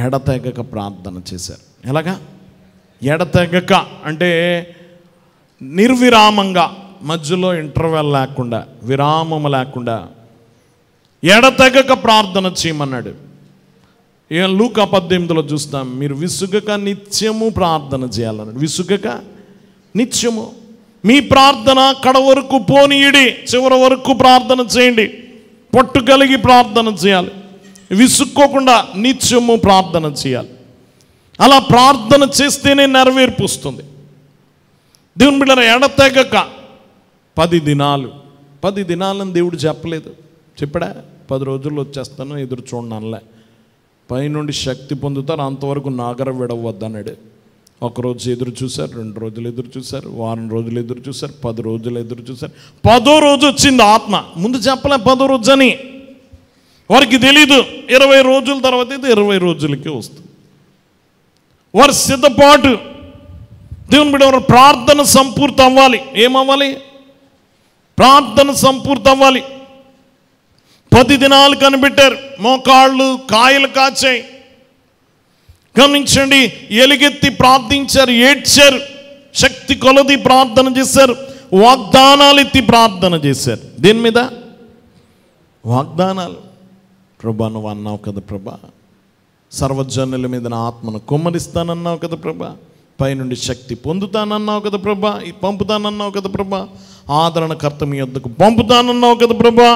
ఎడతెగక ప్రార్థన చేశారు. ఎలాగా? ఎడతెగక అంటే నిర్విరామంగా, మధ్యలో ఇంటర్వెల్ లేకుండా, విరామం లేకుండా ఎడతెగక ప్రార్థన చేయమన్నాడు. లూకా 18లో చూస్తాం, మీరు విసుగక నిత్యము ప్రార్థన చేయాలన్నాడు. విసుగక నిత్యము మీ ప్రార్థన కడ వరకు పోనీయుడి, చివరి వరకు ప్రార్థన చేయండి, పట్టు కలిగి ప్రార్థన చేయాలి, విసుక్కోకుండా నిత్యము ప్రార్థన చేయాలి. అలా ప్రార్థన చేస్తేనే నెరవేర్పు వస్తుంది. దేవుని బిడ్డలారా ఎడతెగక 10 దినాలు, 10 దినాలని దేవుడు చెప్పలేదు. చెప్పడా? 10 రోజుల్లో వచ్చేస్తాను, ఎదురు చూడండి అనలే. పైనుండి శక్తి పొందుతారు, అంతవరకు నాగర విడవద్దన్నాడు. 1 రోజు ఎదురు చూశారు, 2 రోజులు ఎదురు చూశారు, వారం రోజులు ఎదురు చూశారు, 10 రోజులు ఎదురు చూశారు. 10వ రోజు వచ్చింది ఆత్మ. ముందు చెప్పలే 10వ రోజు అని, వారికి తెలీదు. 20 రోజుల తర్వాత ఇది 20 రోజులకే వస్తుంది. వారి సిద్ధపాటు. దేవుని బిడ్డ ప్రార్థన సంపూర్తి అవ్వాలి. ఏమవ్వాలి? ప్రార్థన సంపూర్తి అవ్వాలి. 10 దినాలు కనిపెట్టారు. మోకాళ్ళు కాయలు కాచాయి. గమనించండి, ఎలుగెత్తి ప్రార్థించారు, ఏడ్చారు, శక్తి కొలది ప్రార్థన చేశారు, వాగ్దానాలు ఎత్తి ప్రార్థన చేశారు. దేని మీద? వాగ్దానాలు. ప్రభా నువ్వు అన్నావు కదా ప్రభా, సర్వజనుల మీద నా ఆత్మను కుమ్మరిస్తానన్నావు కదా ప్రభా, పైనుండి శక్తి పొందుతానన్నావు కదా ప్రభా, పంపుతానన్నావు కదా ప్రభా, ఆదరణకర్త మీ వద్దకు పంపుతానన్నావు కదా ప్రభా.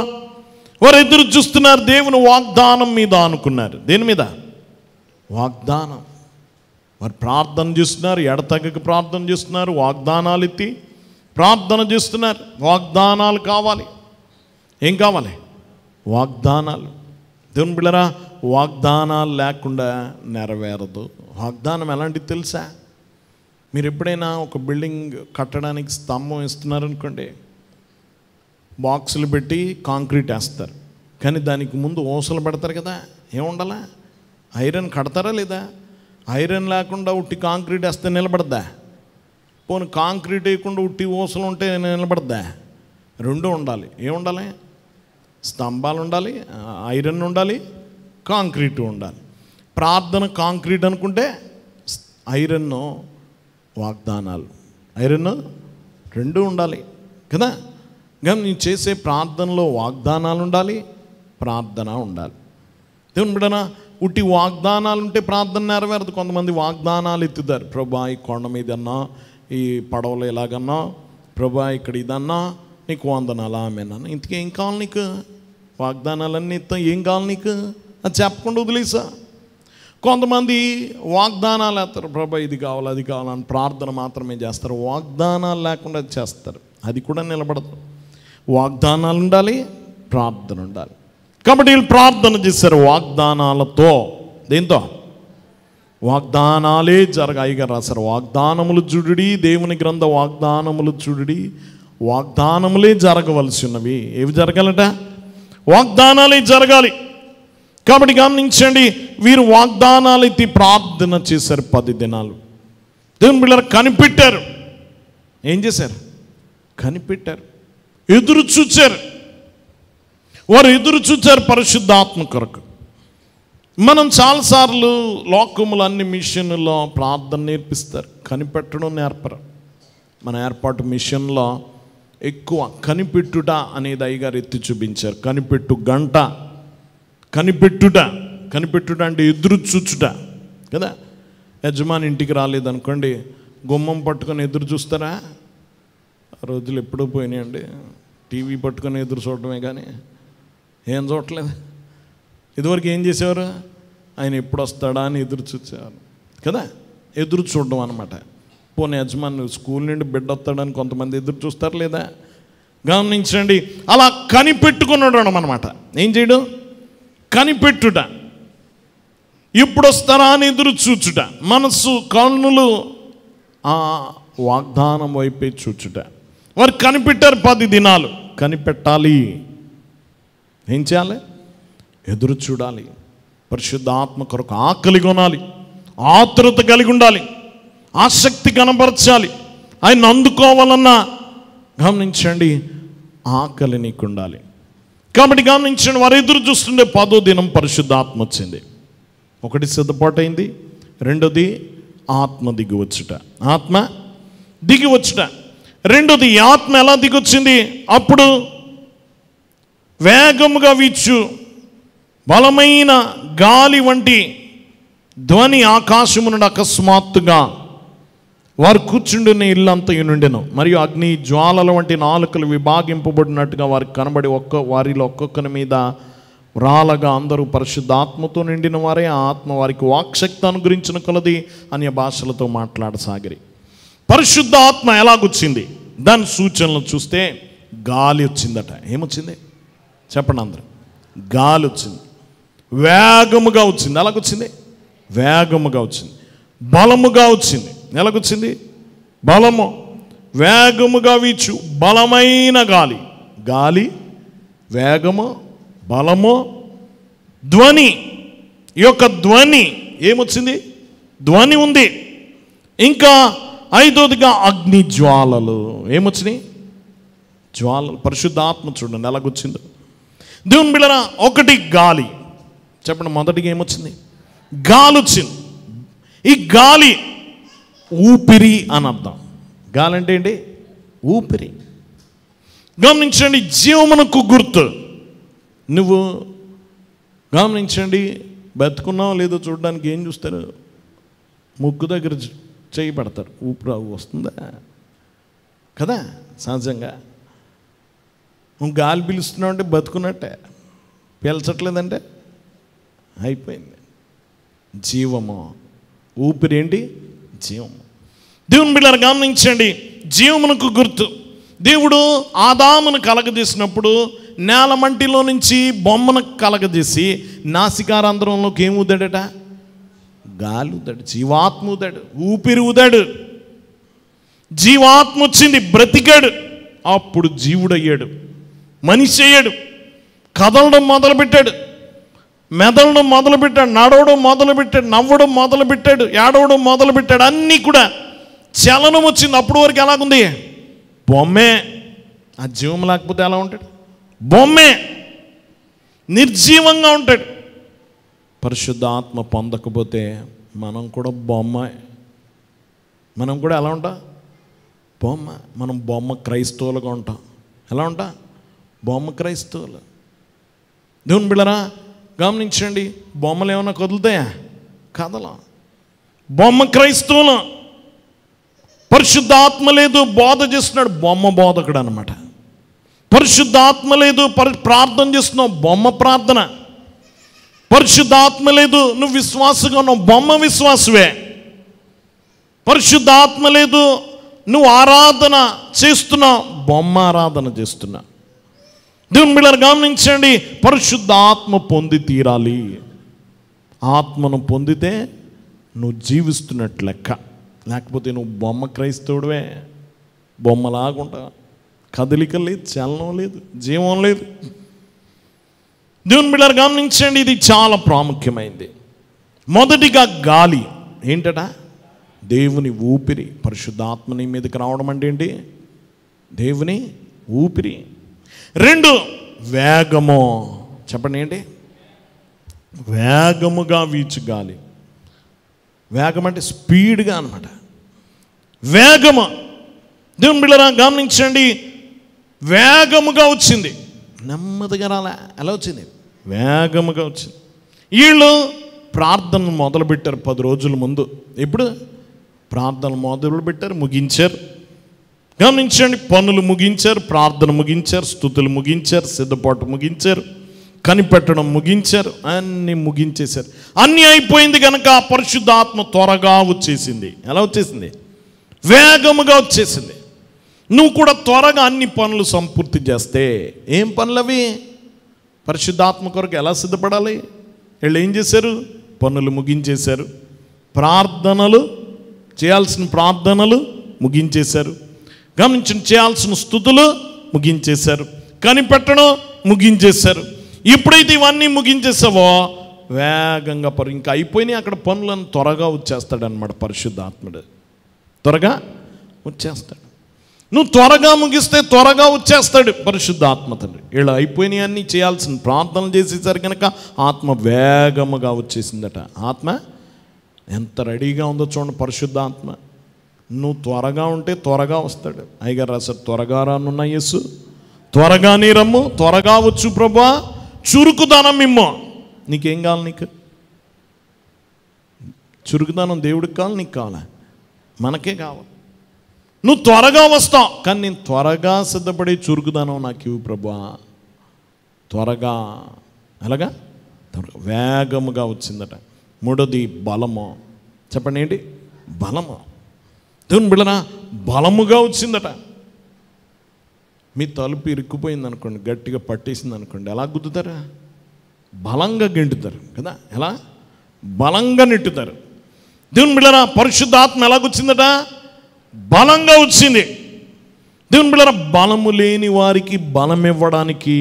వారు ఎదురు చూస్తున్నారు, దేవుని వాగ్దానం మీద అనుకున్నారు. దేని మీద? వాగ్దానం. వారు ప్రార్థన చేస్తున్నారు, ఎడతెగక ప్రార్థన చేస్తున్నారు, వాగ్దానాలు ఎత్తి ప్రార్థన చేస్తున్నారు. వాగ్దానాలు కావాలి. ఏం కావాలి? వాగ్దానాలు. దేవుని బిడ్డలారా, వాగ్దానాలు లేకుండా నెరవేరదు. వాగ్దానం ఎలాంటిది తెలుసా? మీరు ఎప్పుడైనా ఒక బిల్డింగ్ కట్టడానికి స్తంభం ఇస్తున్నారనుకోండి, బాక్సులు పెట్టి కాంక్రీట్ వేస్తారు, కానీ దానికి ముందు ఊసలు పెడతారు కదా. ఏముండాలా? ఐరన్ కడతారా లేదా? ఐరన్ లేకుండా ఉట్టి కాంక్రీట్ వేస్తే నిలబడద్దా? పోనీ కాంక్రీట్ వేయకుండా ఉట్టి ఊసలు ఉంటే నిలబడద్దా? రెండు ఉండాలి. ఏముండాలి? స్తంభాలు ఉండాలి, ఐరన్ ఉండాలి, కాంక్రీట్ ఉండాలి. ప్రార్థన కాంక్రీట్ అనుకుంటే ఐరన్ వాగ్దానాలు, ఐరన్ రెండు ఉండాలి కదా. కానీ నేను చేసే ప్రార్థనలో వాగ్దానాలు ఉండాలి, ప్రార్థన ఉండాలి. దేవుని బిడ్డనా, ఉట్టి వాగ్దానాలు ఉంటే ప్రార్థన నెరవేరదు. కొంతమంది వాగ్దానాలు ఎత్తుతారు. ప్రభా ఈ కొండ మీద అన్నా, ఈ పడవలో ఎలాగన్నా, ప్రభా ఇక్కడ ఇదన్నా, నీకు వందనాలు ఆమెనన్నా. ఇంతకీ ఏం కావాలి నీకు? వాగ్దానాలన్నీ ఏం కావాలి నీకు? అది చెప్పకుండా వదిలేసా. కొంతమంది వాగ్దానాలు వేస్తారు, ప్రభా ఇది కావాలి అది కావాలని ప్రార్థన మాత్రమే చేస్తారు. వాగ్దానాలు లేకుండా చేస్తారు, అది కూడా నిలబడదు. వాగ్దానాలు ఉండాలి, ప్రార్థన ఉండాలి. కాబట్టి వీళ్ళు ప్రార్థన చేశారు వాగ్దానాలతో. దేంతో? వాగ్దానాలే జరగాయిగా రాశారు. వాగ్దానములు చూడుడి, దేవుని గ్రంథ వాగ్దానములు చూడుడి, వాగ్దానములే జరగవలసి ఉన్నవి. ఏవి జరగాలట? వాగ్దానాలే జరగాలి. కాబట్టి గమనించండి, వీరు వాగ్దానాలు ఎత్తి ప్రార్థన చేశారు 10 దినాలు. దేవుని బిడ్డలు కనిపెట్టారు. ఏం చేశారు? కనిపెట్టారు, ఎదురు చూచారు. వారు ఎదురు చూచారు పరిశుద్ధాత్మ కొరకు. మనం చాలాసార్లు లోకములు అన్ని మిషన్లో ప్రార్థన నేర్పిస్తారు, కనిపెట్టడం నేర్పరు. మన ఏర్పాటు మిషన్లో ఎక్కువ కనిపెట్టుట అనేది అయ్యగారు ఎత్తి చూపించారు. కనిపెట్టు గంట, కనిపెట్టుట. కనిపెట్టుట అంటే ఎదురు చూచుట కదా. యజమాని ఇంటికి రాలేదనుకోండి, గుమ్మం పట్టుకొని ఎదురు చూస్తారా? రోజులు ఎప్పుడూ పోయినాయండి. టీవీ పట్టుకొని ఎదురు చూడటమే కానీ ఏం చూడట్లేదు. ఇదివరకు ఏం చేసేవారు? ఆయన ఎప్పుడు వస్తాడా అని ఎదురు చూసేవారు కదా. ఎదురు చూడడం అనమాట. పోనీ యజమాని స్కూల్ నుండి బిడ్డ వస్తాడని కొంతమంది ఎదురు చూస్తారు లేదా? గమనించండి, అలా కనిపెట్టుకున్నాడు అనమాట. ఏం చేయడం? కనిపెట్టుట. ఇప్పుడు వస్తారా అని ఎదురు చూచుట. మనసు కన్నులు ఆ వాగ్దానం వైపే చూచుట. వారు కనిపెట్టారు 10 దినాలు. కనిపెట్టాలి. ఏం చేయాలి? ఎదురు చూడాలి. పరిశుద్ధాత్మ కొరకు ఆకలి కొనాలి, ఆతురత కలిగి ఉండాలి, ఆసక్తి కనపరచాలి. ఆయన అందుకోవాలన్నా గమనించండి, ఆకలి నీకు ఉండాలి. కాబట్టి గమనించండి, వారు ఎదురు చూస్తుండే 10వ దినం పరిశుద్ధాత్మ వచ్చింది. ఒకటి సిద్ధపాటైంది, రెండోది ఆత్మ దిగి వచ్చుట. ఆత్మ దిగి వచ్చుట. రెండోది ఆత్మ ఎలా దిగొచ్చింది? అప్పుడు వేగముగా వీచు బలమైన గాలి వంటి ధ్వని ఆకాశము నుండి అకస్మాత్తుగా వారు కూర్చుండిన ఇల్లంతా నుండెను. మరియు అగ్ని జ్వాలల వంటి నాలుకలు విభాగింపబడినట్టుగా వారికి కనబడి వారిలో ఒక్కొక్కరి మీద రాలగా అందరూ పరిశుద్ధాత్మతో నిండిన వారే. ఆ ఆత్మ వారికి వాక్శక్తి అనుగ్రహించిన కొలది అన్య భాషలతో మాట్లాడసాగిరి. పరిశుద్ధ ఆత్మ ఎలాగొచ్చింది? దాని సూచనలు చూస్తే గాలి వచ్చిందట. ఏమొచ్చింది చెప్పండి అందరూ? గాలి వచ్చింది, వేగముగా వచ్చింది. ఎలాగొచ్చింది? వేగముగా వచ్చింది. బలముగా వచ్చింది. ఎలాగొచ్చింది? బలము. వేగముగా వీచు బలమైన గాలి. గాలి, వేగము, బలము, ధ్వని. ఈ యొక్క ధ్వని ఏమొచ్చింది? ధ్వని ఉంది. ఇంకా ఐదోదిగా అగ్ని జ్వాలలు. ఏమొచ్చినాయి? జ్వాలలు. పరిశుద్ధాత్మ చూడండి ఎలాగొచ్చిందో. దేవుని బిడ్డలారా, ఒకటి గాలి. చెప్పండి, మొదటిగా ఏమొచ్చింది? గాలి వచ్చింది. ఈ గాలి ఊపిరి అని అర్థం. గాలి అంటే ఏంటి? ఊపిరి. గమనించండి, జీవమునకు గుర్తు. నువ్వు గమనించండి, బతుకున్నావు లేదో చూడడానికి ఏం చూస్తారు? ముక్కు దగ్గర చేయి పెడతారు. ఊపిరి వస్తుందా కదా సహజంగా. నువ్వు గాలి పీలుస్తున్నావు అంటే బతుకున్నట్టే, పీల్చట్లేదంటే అయిపోయింది. జీవము, ఊపిరి ఏంటి? జీవము. దేవుని బిడ్డలారా గమనించండి, జీవమునకు గుర్తు. దేవుడు ఆదామును కలగజేసినప్పుడు నేల మంటిలో నుంచి బొమ్మను కలగజేసి నాసికారంధ్రంలోకి ఏమి ఊదాడట? గాలి ఊదాడు, జీవాత్మ ఊదాడు, ఊపిరి ఊదాడు. జీవాత్మ వచ్చింది, బ్రతికాడు. అప్పుడు జీవుడయ్యాడు, మనిషి అయ్యాడు, కదలడం మొదలుపెట్టాడు, మెదలడం మొదలుపెట్టాడు, నడవడం మొదలుపెట్టాడు, నవ్వడం మొదలుపెట్టాడు, ఏడవడం మొదలుపెట్టాడు. అన్నీ కూడా చలనం వచ్చింది. అప్పుడు వరకు ఎలాగుంది? బొమ్మే. ఆ జీవం లేకపోతే ఎలా ఉంటాడు? బొమ్మే, నిర్జీవంగా ఉంటాడు. పరిశుద్ధ ఆత్మ పొందకపోతే మనం కూడా బొమ్మ. మనం కూడా ఎలా ఉంటాం? బొమ్మ. మనం బొమ్మ క్రైస్తవులుగా ఉంటాం. ఎలా ఉంటా? బొమ్మ క్రైస్తవులు. దేవుని బిడ్డలారా గమనించండి, బొమ్మలు ఏమైనా కదులుతాయా? కదలా. బొమ్మ క్రైస్తవులు. పరిశుద్ధాత్మ లేదు, బోధ చేస్తున్నాడు, బొమ్మ బోధకుడు అనమాట. పరిశుద్ధాత్మ లేదు, ప్రార్థన చేస్తున్నావు, బొమ్మ ప్రార్థన. పరిశుద్ధాత్మ లేదు, నువ్వు విశ్వాసంగా ఉన్నావు, బొమ్మ విశ్వాసవే. పరిశుద్ధాత్మ లేదు, నువ్వు ఆరాధన చేస్తున్నావు, బొమ్మ ఆరాధన చేస్తున్నావు. దేవుని బిడ్డలారా గమనించండి, పరిశుద్ధాత్మ పొంది తీరాలి. ఆత్మను పొందితే నువ్వు జీవిస్తున్నట్లు లెక్క. లేకపోతే నువ్వు బొమ్మ క్రైస్తవుడివే, బొమ్మలాగుంటా. కదలిక లేదు, చలనం లేదు, జీవం లేదు. దేవుని బిడ్డలారా గమనించండి, ఇది చాలా ప్రాముఖ్యమైనది. మొదటిగా గాలి ఏంటట? దేవుని ఊపిరి. పరిశుద్ధాత్మ నీ మీదకి రావడం అంటే ఏంటి? దేవుని ఊపిరి. రెండు, వేగము. చెప్పండి ఏంటి? వేగముగా వీచు గాలి. వేగం అంటే స్పీడ్గా అనమాట. వేగము. దేవుని బిడ్డలారా గమనించండి, వేగముగా వచ్చింది, నెమ్మదిగా రాలే. ఎలా వచ్చింది? వేగముగా వచ్చింది. వీళ్ళు ప్రార్థన మొదలుపెట్టారు 10 రోజుల ముందు. ఇప్పుడు ప్రార్థన మొదలుపెట్టారు, ముగించారు. గమనించండి, పనులు ముగించారు, ప్రార్థన ముగించారు, స్తుతులు ముగించారు, సిద్ధపాటు ముగించారు, కనిపెట్టడం ముగించారు, అన్నీ ముగించేశారు. అన్నీ అయిపోయింది కనుక పరిశుద్ధాత్మ త్వరగా వచ్చేసింది. ఎలా వచ్చేసింది? వేగముగా వచ్చేసింది. నువ్వు కూడా త్వరగా అన్ని పనులు సంపూర్తి చేస్తే, ఏం పనులు అవి? పరిశుద్ధాత్మ కొరకు ఎలా సిద్ధపడాలి? వీళ్ళు ఏం చేశారు? పనులు ముగించేశారు, ప్రార్థనలు చేయాల్సిన ప్రార్థనలు ముగించేశారు, గమనించండి, చేయాల్సిన స్తుతులు ముగించేశారు, కనిపెట్టడం ముగించేశారు. ఎప్పుడైతే ఇవన్నీ ముగించేసావో వేగంగా ఇంకా అయిపోయినాయి అక్కడ పనులను త్వరగా వచ్చేస్తాడు అనమాట పరిశుద్ధాత్ముడు. త్వరగా వచ్చేస్తాడు. నువ్వు త్వరగా ముగిస్తే త్వరగా వచ్చేస్తాడు పరిశుద్ధాత్మ తండ్రి. వీళ్ళు అయిపోయినాయి అన్నీ చేయాల్సిన ప్రార్థనలు చేసేసరి కనుక ఆత్మ వేగముగా వచ్చేసిందట. ఆత్మ ఎంత రెడీగా ఉందో చూడండి పరిశుద్ధాత్మ. నువ్వు త్వరగా ఉంటే త్వరగా వస్తాడు. అయ్యగారు రాశారు, త్వరగా రానున్న యేసు త్వరగా నీ రమ్ము, త్వరగా వచ్చు ప్రభువా, చురుకుదనం ఇమ్మో. నీకేం కావాలి? నీకు చురుకుదనం దేవుడికి కావాలి, నీకు కావాలా? మనకే కావాలి. నువ్వు త్వరగా వస్తావు, కానీ నేను త్వరగా సిద్ధపడే చురుకుదనం నాకు ఇవ్వు ప్రభువా. త్వరగా, అలాగా త్వరగా వేగముగా వచ్చిందట. మూడోది బలము. చెప్పండి ఏంటి? బలము. దేవుని బిడ్డలారా బలముగా వచ్చిందట. మీ తలుపు ఇరుక్కుపోయింది అనుకోండి, గట్టిగా పట్టేసింది అనుకోండి, ఎలా గుద్దుతారా? బలంగా గెంటుతారు కదా. ఎలా? బలంగా నెట్టుతారు. దేవుని బిడ్డలారా పరిశుద్ధాత్మ ఎలాగొచ్చిందట? బలంగా వచ్చింది. దేవుని బిడ్డలారా బలము లేని వారికి బలం ఇవ్వడానికి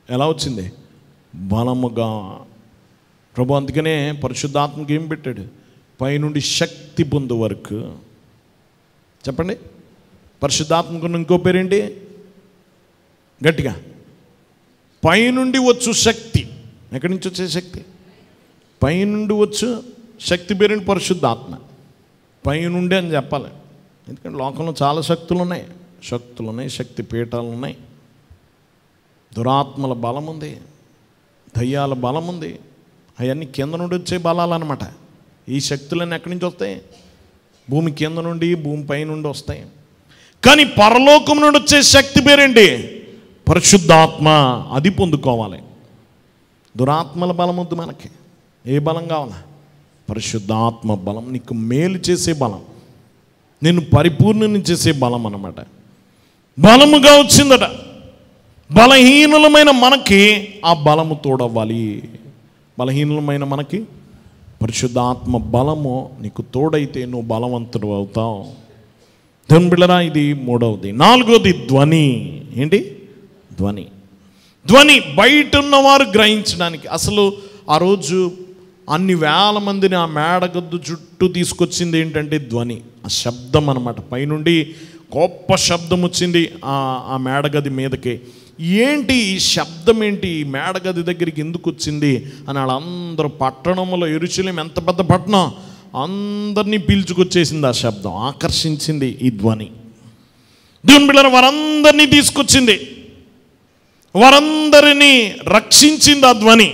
ఎలా వచ్చింది? బలముగా. ప్రభు అందుకనే పరిశుద్ధాత్మకి ఏం పెట్టాడు? పైనుండి శక్తి పొందు వరకు. చెప్పండి, పరిశుద్ధాత్మకున్న ఇంకో పేరేంటి? గట్టిగా, పైనుండి వచ్చు శక్తి. ఎక్కడి నుంచి వచ్చే శక్తి? పైనుండి వచ్చు శక్తి పేరేంటి? పరిశుద్ధాత్మ. పైనుండి అని చెప్పాలి, ఎందుకంటే లోకంలో చాలా శక్తులు ఉన్నాయి, శక్తి పీఠాలు ఉన్నాయి, దురాత్మల బలం ఉంది, దయ్యాల బలం ఉంది. అవన్నీ కింద నుండి వచ్చే బలాలు అన్నమాట. ఈ శక్తులన్నీ ఎక్కడి నుంచి వస్తాయి? భూమి కింద నుండి, భూమి పై నుండి వస్తాయి. కానీ పరలోకం నుండి వచ్చే శక్తి పేరేంటి? పరిశుద్ధాత్మ. అది పొందుకోవాలి. దురాత్మల బలం వద్దు మనకి. ఏ బలం కావాలా? పరిశుద్ధాత్మ బలం. నీకు మేలు చేసే బలం, నిన్ను పరిపూర్ణని చేసే బలం అన్నమాట. బలముగా వచ్చిందట. బలహీనులమైన మనకి ఆ బలము తోడవ్వాలి. బలహీనులమైన మనకి పరిశుద్ధాత్మ బలము నీకు తోడైతే నువ్వు బలవంతుడు అవుతావు. దేవుని బిడ్డలారా, ఇది మూడవది. నాలుగోది ధ్వని. ఏంటి? ధ్వని. ధ్వని బయట ఉన్నవారు గ్రహించడానికి. అసలు ఆ రోజు అన్ని వేల మందిని ఆ మేడగద్దు చుట్టూ తీసుకొచ్చింది ఏంటంటే ధ్వని, ఆ శబ్దం అన్నమాట. పైనుండి గొప్ప శబ్దం వచ్చింది ఆ మేడగది మీదకి. ఏంటి ఈ శబ్దం, ఏంటి ఈ మేడగది దగ్గరికి ఎందుకు వచ్చింది అని వాళ్ళందరూ, పట్టణంలో యెరూషలేం ఎంత పెద్ద పట్టణం, అందరినీ పీల్చుకొచ్చేసింది ఆ శబ్దం, ఆకర్షించింది ఈ ధ్వని. దేవుని బిడ్డలారా, వారందరినీ తీసుకొచ్చింది, వారందరినీ రక్షించింది ఆ ధ్వని.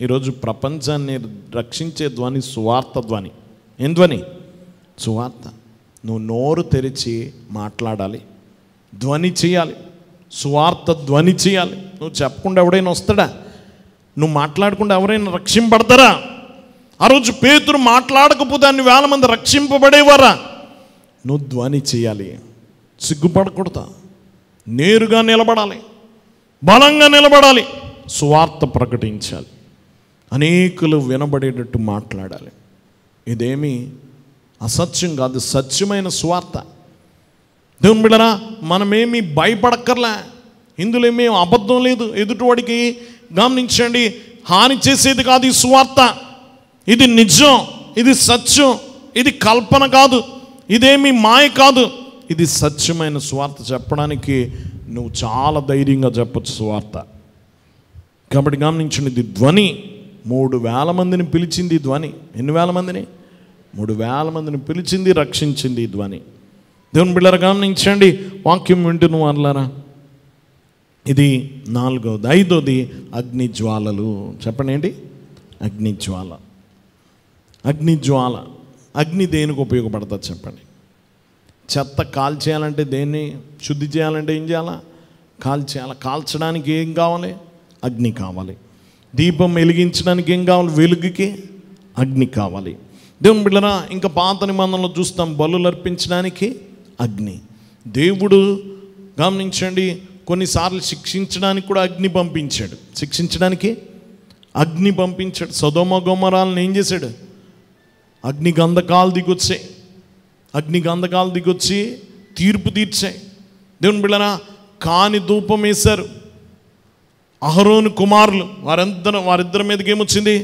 ఈరోజు ప్రపంచాన్ని రక్షించే ధ్వని సువార్త ధ్వని. ఏం ధ్వని? సువార్త. నువ్వు నోరు తెరిచి మాట్లాడాలి, ధ్వని చేయాలి, సువార్త ధ్వని చేయాలి. నువ్వు చెప్పకుండా ఎవడైనా వస్తాడా? నువ్వు మాట్లాడకుండా ఎవరైనా రక్షింపడతారా? ఆ రోజు పేతురు మాట్లాడకపోతే అన్ని వేల మంది రక్షింపబడేవారా? నువ్వు ధ్వని చేయాలి, సిగ్గుపడకూడదు, నేరుగా నిలబడాలి, బలంగా నిలబడాలి, సువార్త ప్రకటించాలి, అనేకులు వినబడేటట్టు మాట్లాడాలి. ఇదేమీ అసత్యం కాదు, సత్యమైన సువార్త. దేవుని బిడ్డలారా, మనమేమీ భయపడక్కర్లే, ఇందులో ఏమీ అబద్ధం లేదు. ఎదుటివాడికి గమనించండి, హాని చేసేది కాదు ఈ సువార్త. ఇది నిజం, ఇది సత్యం, ఇది కల్పన కాదు, ఇదేమీ మాయ కాదు, ఇది సత్యమైన సువార్త. చెప్పడానికి నువ్వు చాలా ధైర్యంగా చెప్పచ్చు సువార్త. కాబట్టి గమనించండి, ఇది ధ్వని. 3,000 మందిని పిలిచింది ధ్వని. ఎన్ని వేల మందిని? 3,000 మందిని పిలిచింది, రక్షించింది ఈ ధ్వని. దేవుని బిడ్డలారా, గమనించండి, వాక్యం వింటున్న వాళ్ళారా, ఇది నాలుగవది. ఐదోది అగ్నిజ్వాలలు. చెప్పండి, ఏంటి? అగ్నిజ్వాల. అగ్నిజ్వాల. అగ్ని దేనికి ఉపయోగపడుతుంది చెప్పండి? చెత్త కాల్చేయాలంటే, దేన్ని శుద్ధి చేయాలంటే ఏం చేయాలా? కాల్చేయాలి. కాల్చడానికి ఏం కావాలి? అగ్ని కావాలి. దీపం వెలిగించడానికి ఏం కావాలి? వెలుగుకి అగ్ని కావాలి. దేవుని బిడ్డలారా, ఇంకా పాత నిబంధనలో చూస్తాం, బలులు అర్పించడానికి అగ్ని. దేవుడు గమనించండి, కొన్నిసార్లు శిక్షించడానికి కూడా అగ్ని పంపించాడు. శిక్షించడానికి అగ్ని పంపించాడు. సొదొమ గొమొరాలను ఏం చేశాడు? అగ్ని గంధకాలు దిగొచ్చాయి, అగ్ని గంధకాలు దిగొచ్చి తీర్పు తీర్చాయి. దేవుని బిడ్డలారా, కాని ధూపం వేశారు అహరోను కుమారులు, వారిద్దరి మీదకి ఏమొచ్చింది?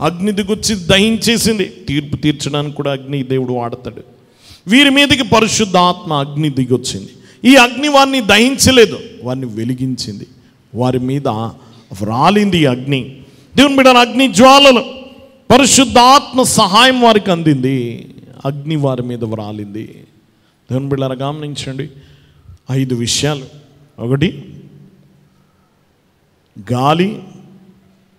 అగ్ని దిగొచ్చి దహించేసింది. తీర్పు తీర్చడానికి కూడా అగ్ని దేవుడు వాడతాడు. వీరి మీదకి పరిశుద్ధాత్మ అగ్ని దిగొచ్చింది. ఈ అగ్ని వారిని దహించలేదు, వారిని వెలిగించింది, వారి మీద రాలింది ఈ అగ్ని. దేవుని బిడ్డలారా, అగ్ని జ్వాలలు, పరిశుద్ధాత్మ సహాయం వారికి అందింది, అగ్ని వారి మీద రాలింది. దేవుని బిడ్డలారా, గమనించండి, 5 విషయాలు. ఒకటి, గాలి,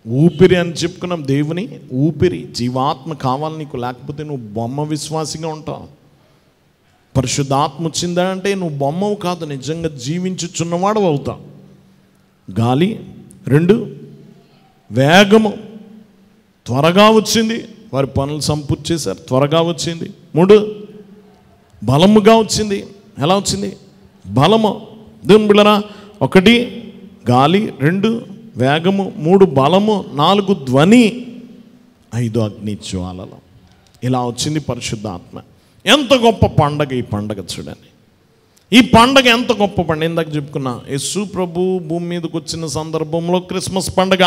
ఊపిరి అని చెప్పుకున్నాం. దేవుని ఊపిరి, జీవాత్మ కావాలి నీకు, లేకపోతే నువ్వు బొమ్మ విశ్వాసిగా ఉంటావు. పరిశుద్ధాత్మ వచ్చిందా అంటే నువ్వు బొమ్మవు కాదు, నిజంగా జీవించుచున్నవాడు అవుతావు. గాలి. 2, వేగము, త్వరగా వచ్చింది, వారి పనులు సంపూర్తి చేశారు, త్వరగా వచ్చింది. 3, బలముగా వచ్చింది. ఎలా వచ్చింది? బలము. దేవుని బిడ్డలారా, 1 గాలి, 2 వేగము, 3 బలము, 4 ధ్వని, 5 అగ్ని జ్వాలలు. ఇలా వచ్చింది పరిశుద్ధాత్మ. ఎంత గొప్ప పండగ ఈ పండగ చూడండి. ఈ పండగ ఎంత గొప్ప పండుగ. ఇందాక చెప్పుకున్నా, యేసు ప్రభు భూమి మీదకి వచ్చిన సందర్భంలో క్రిస్మస్ పండగ,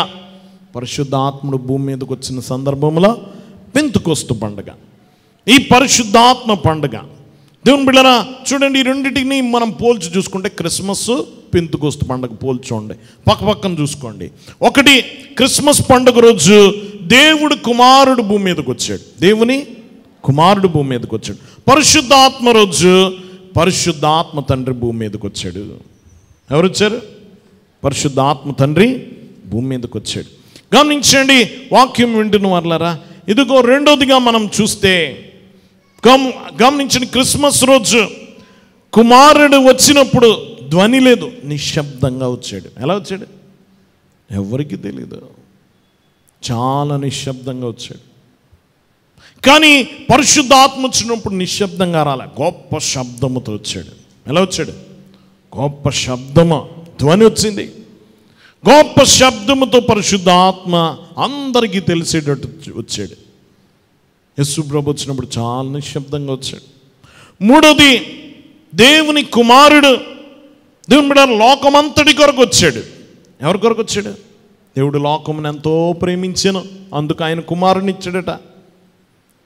పరిశుద్ధాత్ముడు భూమి మీదకి వచ్చిన సందర్భంలో పెంతెకొస్తు పండగ. ఈ పరిశుద్ధాత్మ పండుగ. దేవుని బిడ్డలారా చూడండి, ఈ రెండింటిని మనం పోల్చి చూసుకుంటే క్రిస్మస్, పెంతెకోస్తు పండుగ పోల్చోండి, పక్కపక్కన చూసుకోండి. ఒకటి, క్రిస్మస్ పండుగ రోజు దేవుడు కుమారుడు భూమి మీదకి వచ్చాడు, దేవుని కుమారుడు భూమి మీదకి వచ్చాడు. పరిశుద్ధాత్మ రోజు పరిశుద్ధాత్మ తండ్రి భూమి మీదకి వచ్చాడు. ఎవరు వచ్చారు? పరిశుద్ధాత్మ తండ్రి భూమి మీదకి వచ్చాడు. గమనించండి, వాక్యం వింటున్న వాళ్ళారా. ఇదిగో రెండోదిగా మనం చూస్తే గమనించండి, క్రిస్మస్ రోజు కుమారుడు వచ్చినప్పుడు ధ్వని లేదు, నిశ్శబ్దంగా వచ్చాడు. ఎలా వచ్చాడు? ఎవరికి తెలీదు, చాలా నిశ్శబ్దంగా వచ్చాడు. కానీ పరిశుద్ధాత్మ వచ్చినప్పుడు నిశ్శబ్దంగా రాలే, గొప్ప శబ్దముతో వచ్చాడు. ఎలా వచ్చాడు? గొప్ప శబ్దము, ధ్వని వచ్చింది. గొప్ప శబ్దముతో పరిశుద్ధాత్మ అందరికీ తెలిసేటట్టు వచ్చాడు. యేసు ప్రభు వచ్చినప్పుడు చాలా నిశ్శబ్దంగా వచ్చాడు. మూడోది, దేవుని కుమారుడు దేవుని బిడ్డ లోకమంతటి కొరకు వచ్చాడు. ఎవరి కొరకు వచ్చాడు? దేవుడు లోకమును ఎంతో ప్రేమించాను, అందుకు ఆయన కుమారుని ఇచ్చాడట.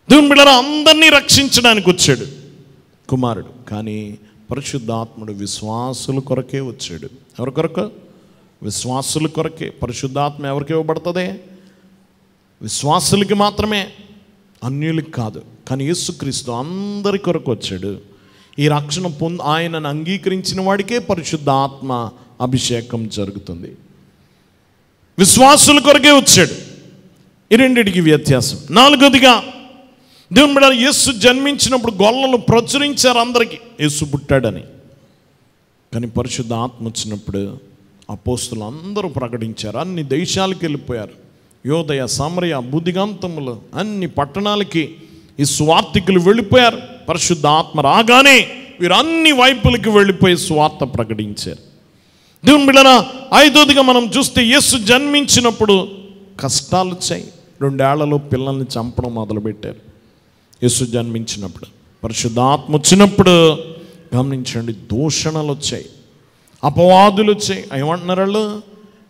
దేవుని బిడ్డ అందరినీ రక్షించడానికి వచ్చాడు కుమారుడు. కానీ పరిశుద్ధాత్ముడు విశ్వాసుల కొరకే వచ్చాడు. ఎవరి కొరకు? విశ్వాసుల కొరకే. పరిశుద్ధాత్మ ఎవరికి ఇవ్వబడుతుంది? విశ్వాసులకి మాత్రమే, అన్యులకి కాదు. కానీ యేసుక్రీస్తు అందరి కొరకు వచ్చాడు. ఈ రక్షణ ఆయనను అంగీకరించిన వాడికే పరిశుద్ధాత్మ అభిషేకం జరుగుతుంది. విశ్వాసుల కొరకే వచ్చాడు. ఈ రెండిటికి వ్యత్యాసం. నాలుగోదిగా, దేవుని బిడ్డ యేసు జన్మించినప్పుడు గొల్లలు ప్రచురించారు అందరికీ యేసు పుట్టాడని. కానీ పరిశుద్ధాత్మ వచ్చినప్పుడు అపోస్తులు అందరూ ప్రకటించారు. అన్ని దేశాలకు వెళ్ళిపోయారు. యోదయ, సమరయ, బుద్ధిగంతములు అన్ని పట్టణాలకి ఈ స్వార్థికులు వెళ్ళిపోయారు. పరిశుద్ధాత్మ రాగానే వీరు అన్ని వైపులకి వెళ్ళిపోయి స్వార్థ ప్రకటించారు. దేవుని బిడ్డలారా ఐదోదిగా మనం చూస్తే యేసు జన్మించినప్పుడు కష్టాలు వచ్చాయి. 2 ఏళ్లలో పిల్లల్ని చంపడం మొదలుపెట్టారు. యేసు జన్మించినప్పుడు పరిశుద్ధాత్మ వచ్చినప్పుడు గమనించండి, దూషణలు వచ్చాయి, అపవాదులు వచ్చాయి. ఏమంటున్నారు వాళ్ళు?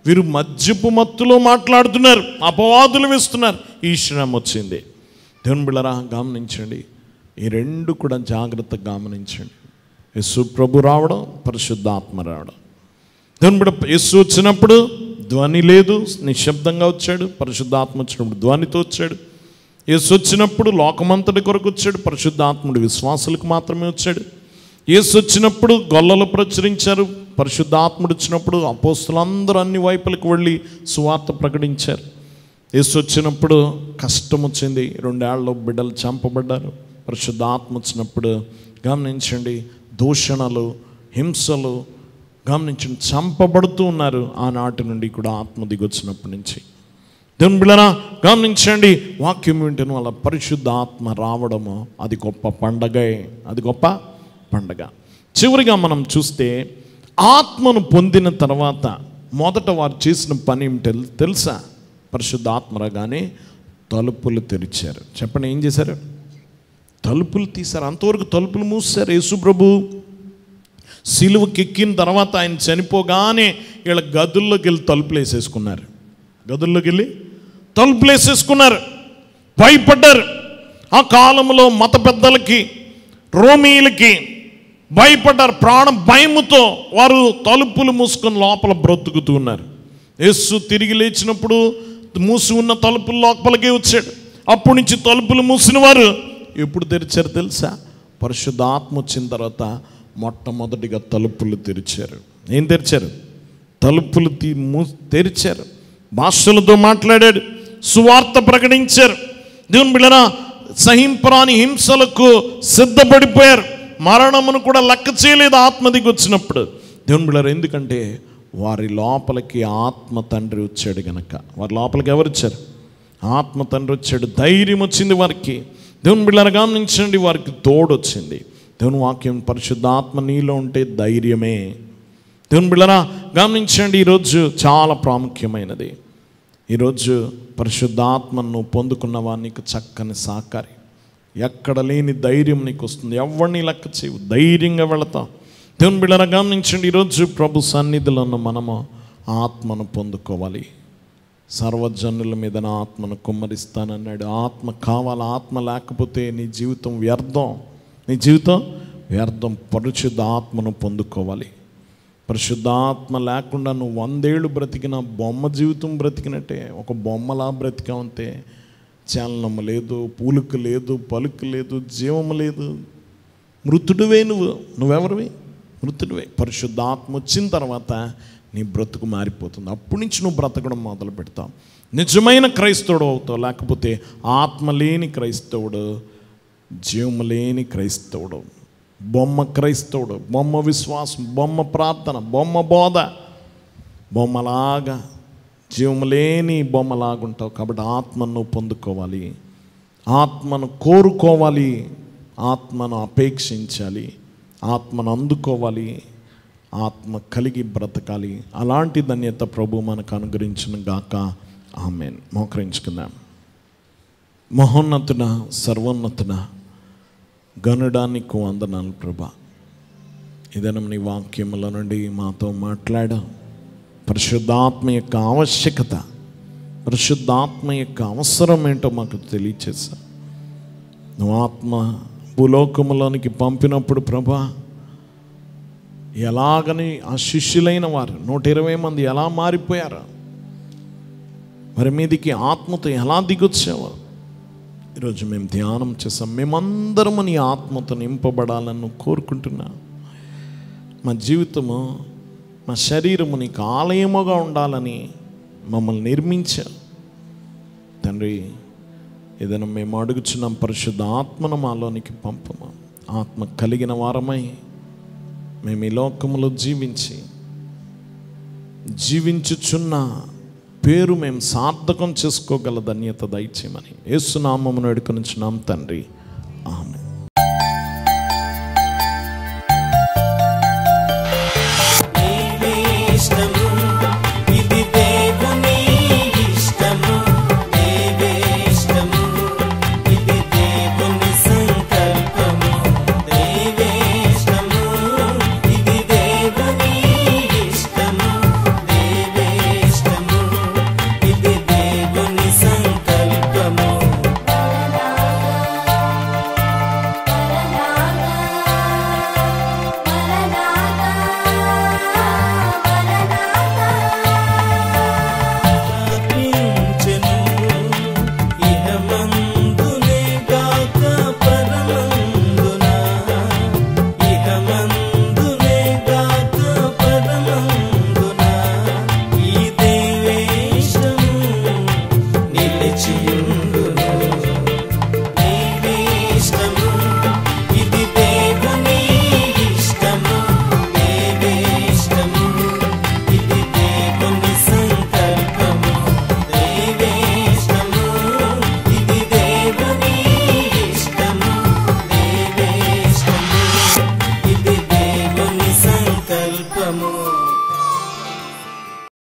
వీరు మద్యపు మత్తులో మాట్లాడుతున్నారు, అపవాదులు వేస్తున్నారు. ఈ శ్రమ వచ్చింది. దేవుని బిడ్డలారా గమనించండి, ఈ రెండు కూడా జాగ్రత్తగా గమనించండి. యేసు ప్రభు రావడం, పరిశుద్ధాత్మ రావడం. దేవుని బిడ్డ యేసు వచ్చినప్పుడు ధ్వని లేదు, నిశ్శబ్దంగా వచ్చాడు. పరిశుద్ధాత్మ వచ్చినప్పుడు ధ్వనితో వచ్చాడు. యేసు వచ్చినప్పుడు లోకమంతటి కొరకు వచ్చాడు. పరిశుద్ధాత్ముడు విశ్వాసులకు మాత్రమే వచ్చాడు. యేసు వచ్చినప్పుడు గొల్లలు ప్రచురించారు. పరిశుద్ధాత్ముడు వచ్చినప్పుడు అపోస్తులందరూ అన్ని వైపులకు వెళ్ళి సువార్త ప్రకటించారు. యేసు వచ్చినప్పుడు కష్టం వచ్చింది. 2 ఏళ్లలో బిడ్డలు చంపబడ్డారు. పరిశుద్ధాత్మ వచ్చినప్పుడు గమనించండి, దూషణలు, హింసలు గమనించండి, చంపబడుతూ ఉన్నారు. ఆనాటి నుండి కూడా ఆత్మ దిగొచ్చినప్పటి నుంచి. దేవుని బిడ్డలారా గమనించండి, వాక్యం వింటున్న వాళ్ళ పరిశుద్ధాత్మ రావడము అది గొప్ప పండగే, అది గొప్ప పండగ. చివరిగా మనం చూస్తే ఆత్మను పొందిన తర్వాత మొదట వారు చేసిన పని ఏమిటో తెలుసా? పరిశుద్ధాత్మ రాగానే తలుపులు తెరిచారు. చెప్పండి, ఏం చేశారు? తలుపులు తీశారు. అంతవరకు తలుపులు మూసారు. యేసు ప్రభు సిలువకి ఎక్కిన తర్వాత ఆయన చనిపోగానే వీళ్ళ గదుల్లోకి వెళ్ళి తలుపులు వేసేసుకున్నారు. గదుల్లోకి వెళ్ళి తలుపులు వేసేసుకున్నారు. భయపడ్డారు. ఆ కాలంలో మత పెద్దలకి, రోమీలకి భయపడ్డారు. ప్రాణ భయముతో వారు తలుపులు మూసుకొని లోపల బ్రతుకుతూ ఉన్నారు. యేసు తిరిగి లేచినప్పుడు మూసి ఉన్న తలుపులు లోపలికే వచ్చాడు. అప్పటి నుంచి తలుపులు మూసిన వారు ఎప్పుడు తెరిచారు తెలుసా? పరిశుద్ధాత్మ వచ్చిన తర్వాత మొట్టమొదటిగా తలుపులు తెరిచారు. ఏం తెరిచారు? తలుపులు తెరిచారు. భాషలతో మాట్లాడాడు, సువార్త ప్రకటించారు. దేవుని బిడ్డలారా సహింపరాని హింసలకు సిద్ధపడిపోయారు. మరణమును కూడా లెక్క చేయలేదు ఆత్మ దిగి వచ్చినప్పుడు. దేవుని బిడ్డలారా ఎందుకంటే వారి లోపలికి ఆత్మ తండ్రి వచ్చాడు గనక. వారి లోపలికి ఎవరు వచ్చారు? ఆత్మ తండ్రి వచ్చాడు. ధైర్యం వచ్చింది వారికి. దేవుని బిడ్డలారా గమనించండి, వారికి తోడు వచ్చింది. దేవుని వాక్యం పరిశుద్ధాత్మ నీలో ఉంటే ధైర్యమే. దేవుని బిడ్డలారా గమనించండి, ఈరోజు చాలా ప్రాముఖ్యమైనది. ఈరోజు పరిశుద్ధాత్మను పొందుకున్నవా నీకు చక్కని సహకారి. ఎక్కడ లేని ధైర్యం నీకు వస్తుంది. ఎవరిని లెక్క చేయవు, ధైర్యంగా వెళతావు. దేవుని బిడ్డలారా గమనించండి, ఈరోజు ప్రభు సన్నిధిలో ఉన్న మనము ఆత్మను పొందుకోవాలి. సర్వజనుల మీద నా ఆత్మను కుమ్మరిస్తానన్నాడు. ఆత్మ కావాలి. ఆత్మ లేకపోతే నీ జీవితం వ్యర్థం. నీ జీవితం వ్యర్థం. పరిశుద్ధ ఆత్మను పొందుకోవాలి. పరిశుద్ధాత్మ లేకుండా నువ్వు 100 ఏళ్ళు బ్రతికిన బొమ్మ జీవితం బ్రతికినట్టే. ఒక బొమ్మలా బ్రతికావంతే. చలనము లేదు, పూలుకు లేదు, పలుకు లేదు, జీవము లేదు. మృతుడివే. నువ్వెవరివి? మృతుడివే. పరిశుద్ధాత్మ వచ్చిన తర్వాత నీ బ్రతుకు మారిపోతుంది. అప్పటి నుంచి నువ్వు బ్రతకడం మొదలు పెడతావు. నిజమైన క్రైస్తవుడు అవుతావు. లేకపోతే ఆత్మ లేని క్రైస్తవుడు, జీవము లేని క్రైస్తవుడు, బొమ్మ క్రైస్తవుడు, బొమ్మ విశ్వాసం, బొమ్మ ప్రార్థన, బొమ్మ బోధ, బొమ్మలాగా జీవము లేని బొమ్మలాగుంటావు. కాబట్టి ఆత్మను పొందుకోవాలి, ఆత్మను కోరుకోవాలి, ఆత్మను అపేక్షించాలి, ఆత్మను అందుకోవాలి, ఆత్మ కలిగి బ్రతకాలి. అలాంటి ధన్యత ప్రభు మనకు అనుగ్రహించును గాక. ఆమేన్. మోకరించుకుందాం. మహోన్నతుడ, సర్వోన్నతుడ, గనుడానికి వందనాలు ప్రభా. ఇదనం నీ వాక్యముల నుండి మాతో మాట్లాడా. పరిశుద్ధాత్మ యొక్క ఆవశ్యకత, పరిశుద్ధాత్మ యొక్క అవసరం ఏంటో మాకు తెలియచేసా. నువ్వు ఆత్మ భూలోకములోనికి పంపినప్పుడు ప్రభా, ఎలాగని ఆ శిష్యులైన వారు 120 మంది ఎలా మారిపోయారు? మరి మీదికి ఆత్మతో ఎలా దిగొచ్చావో ఈరోజు మేము ధ్యానం చేసాం. మేమందరము నీ ఆత్మతో నింపబడాలని కోరుకుంటున్నా. మా జీవితము, మా శరీరము నీకు ఆలయముగా ఉండాలని మమ్మల్ని నిర్మించావు తండ్రి. ఏదైనా మేము అడుగుచున్నాం, పరిశుద్ధ ఆత్మను మాలోనికి పంపము. ఆత్మ కలిగిన వారమై మేము ఈ లోకములో జీవించుచున్న పేరు మేము సార్థకం చేసుకోగల ధన్యత దయచేయమని యేసు నామమున వేడుకొనుచున్నాం తండ్రి.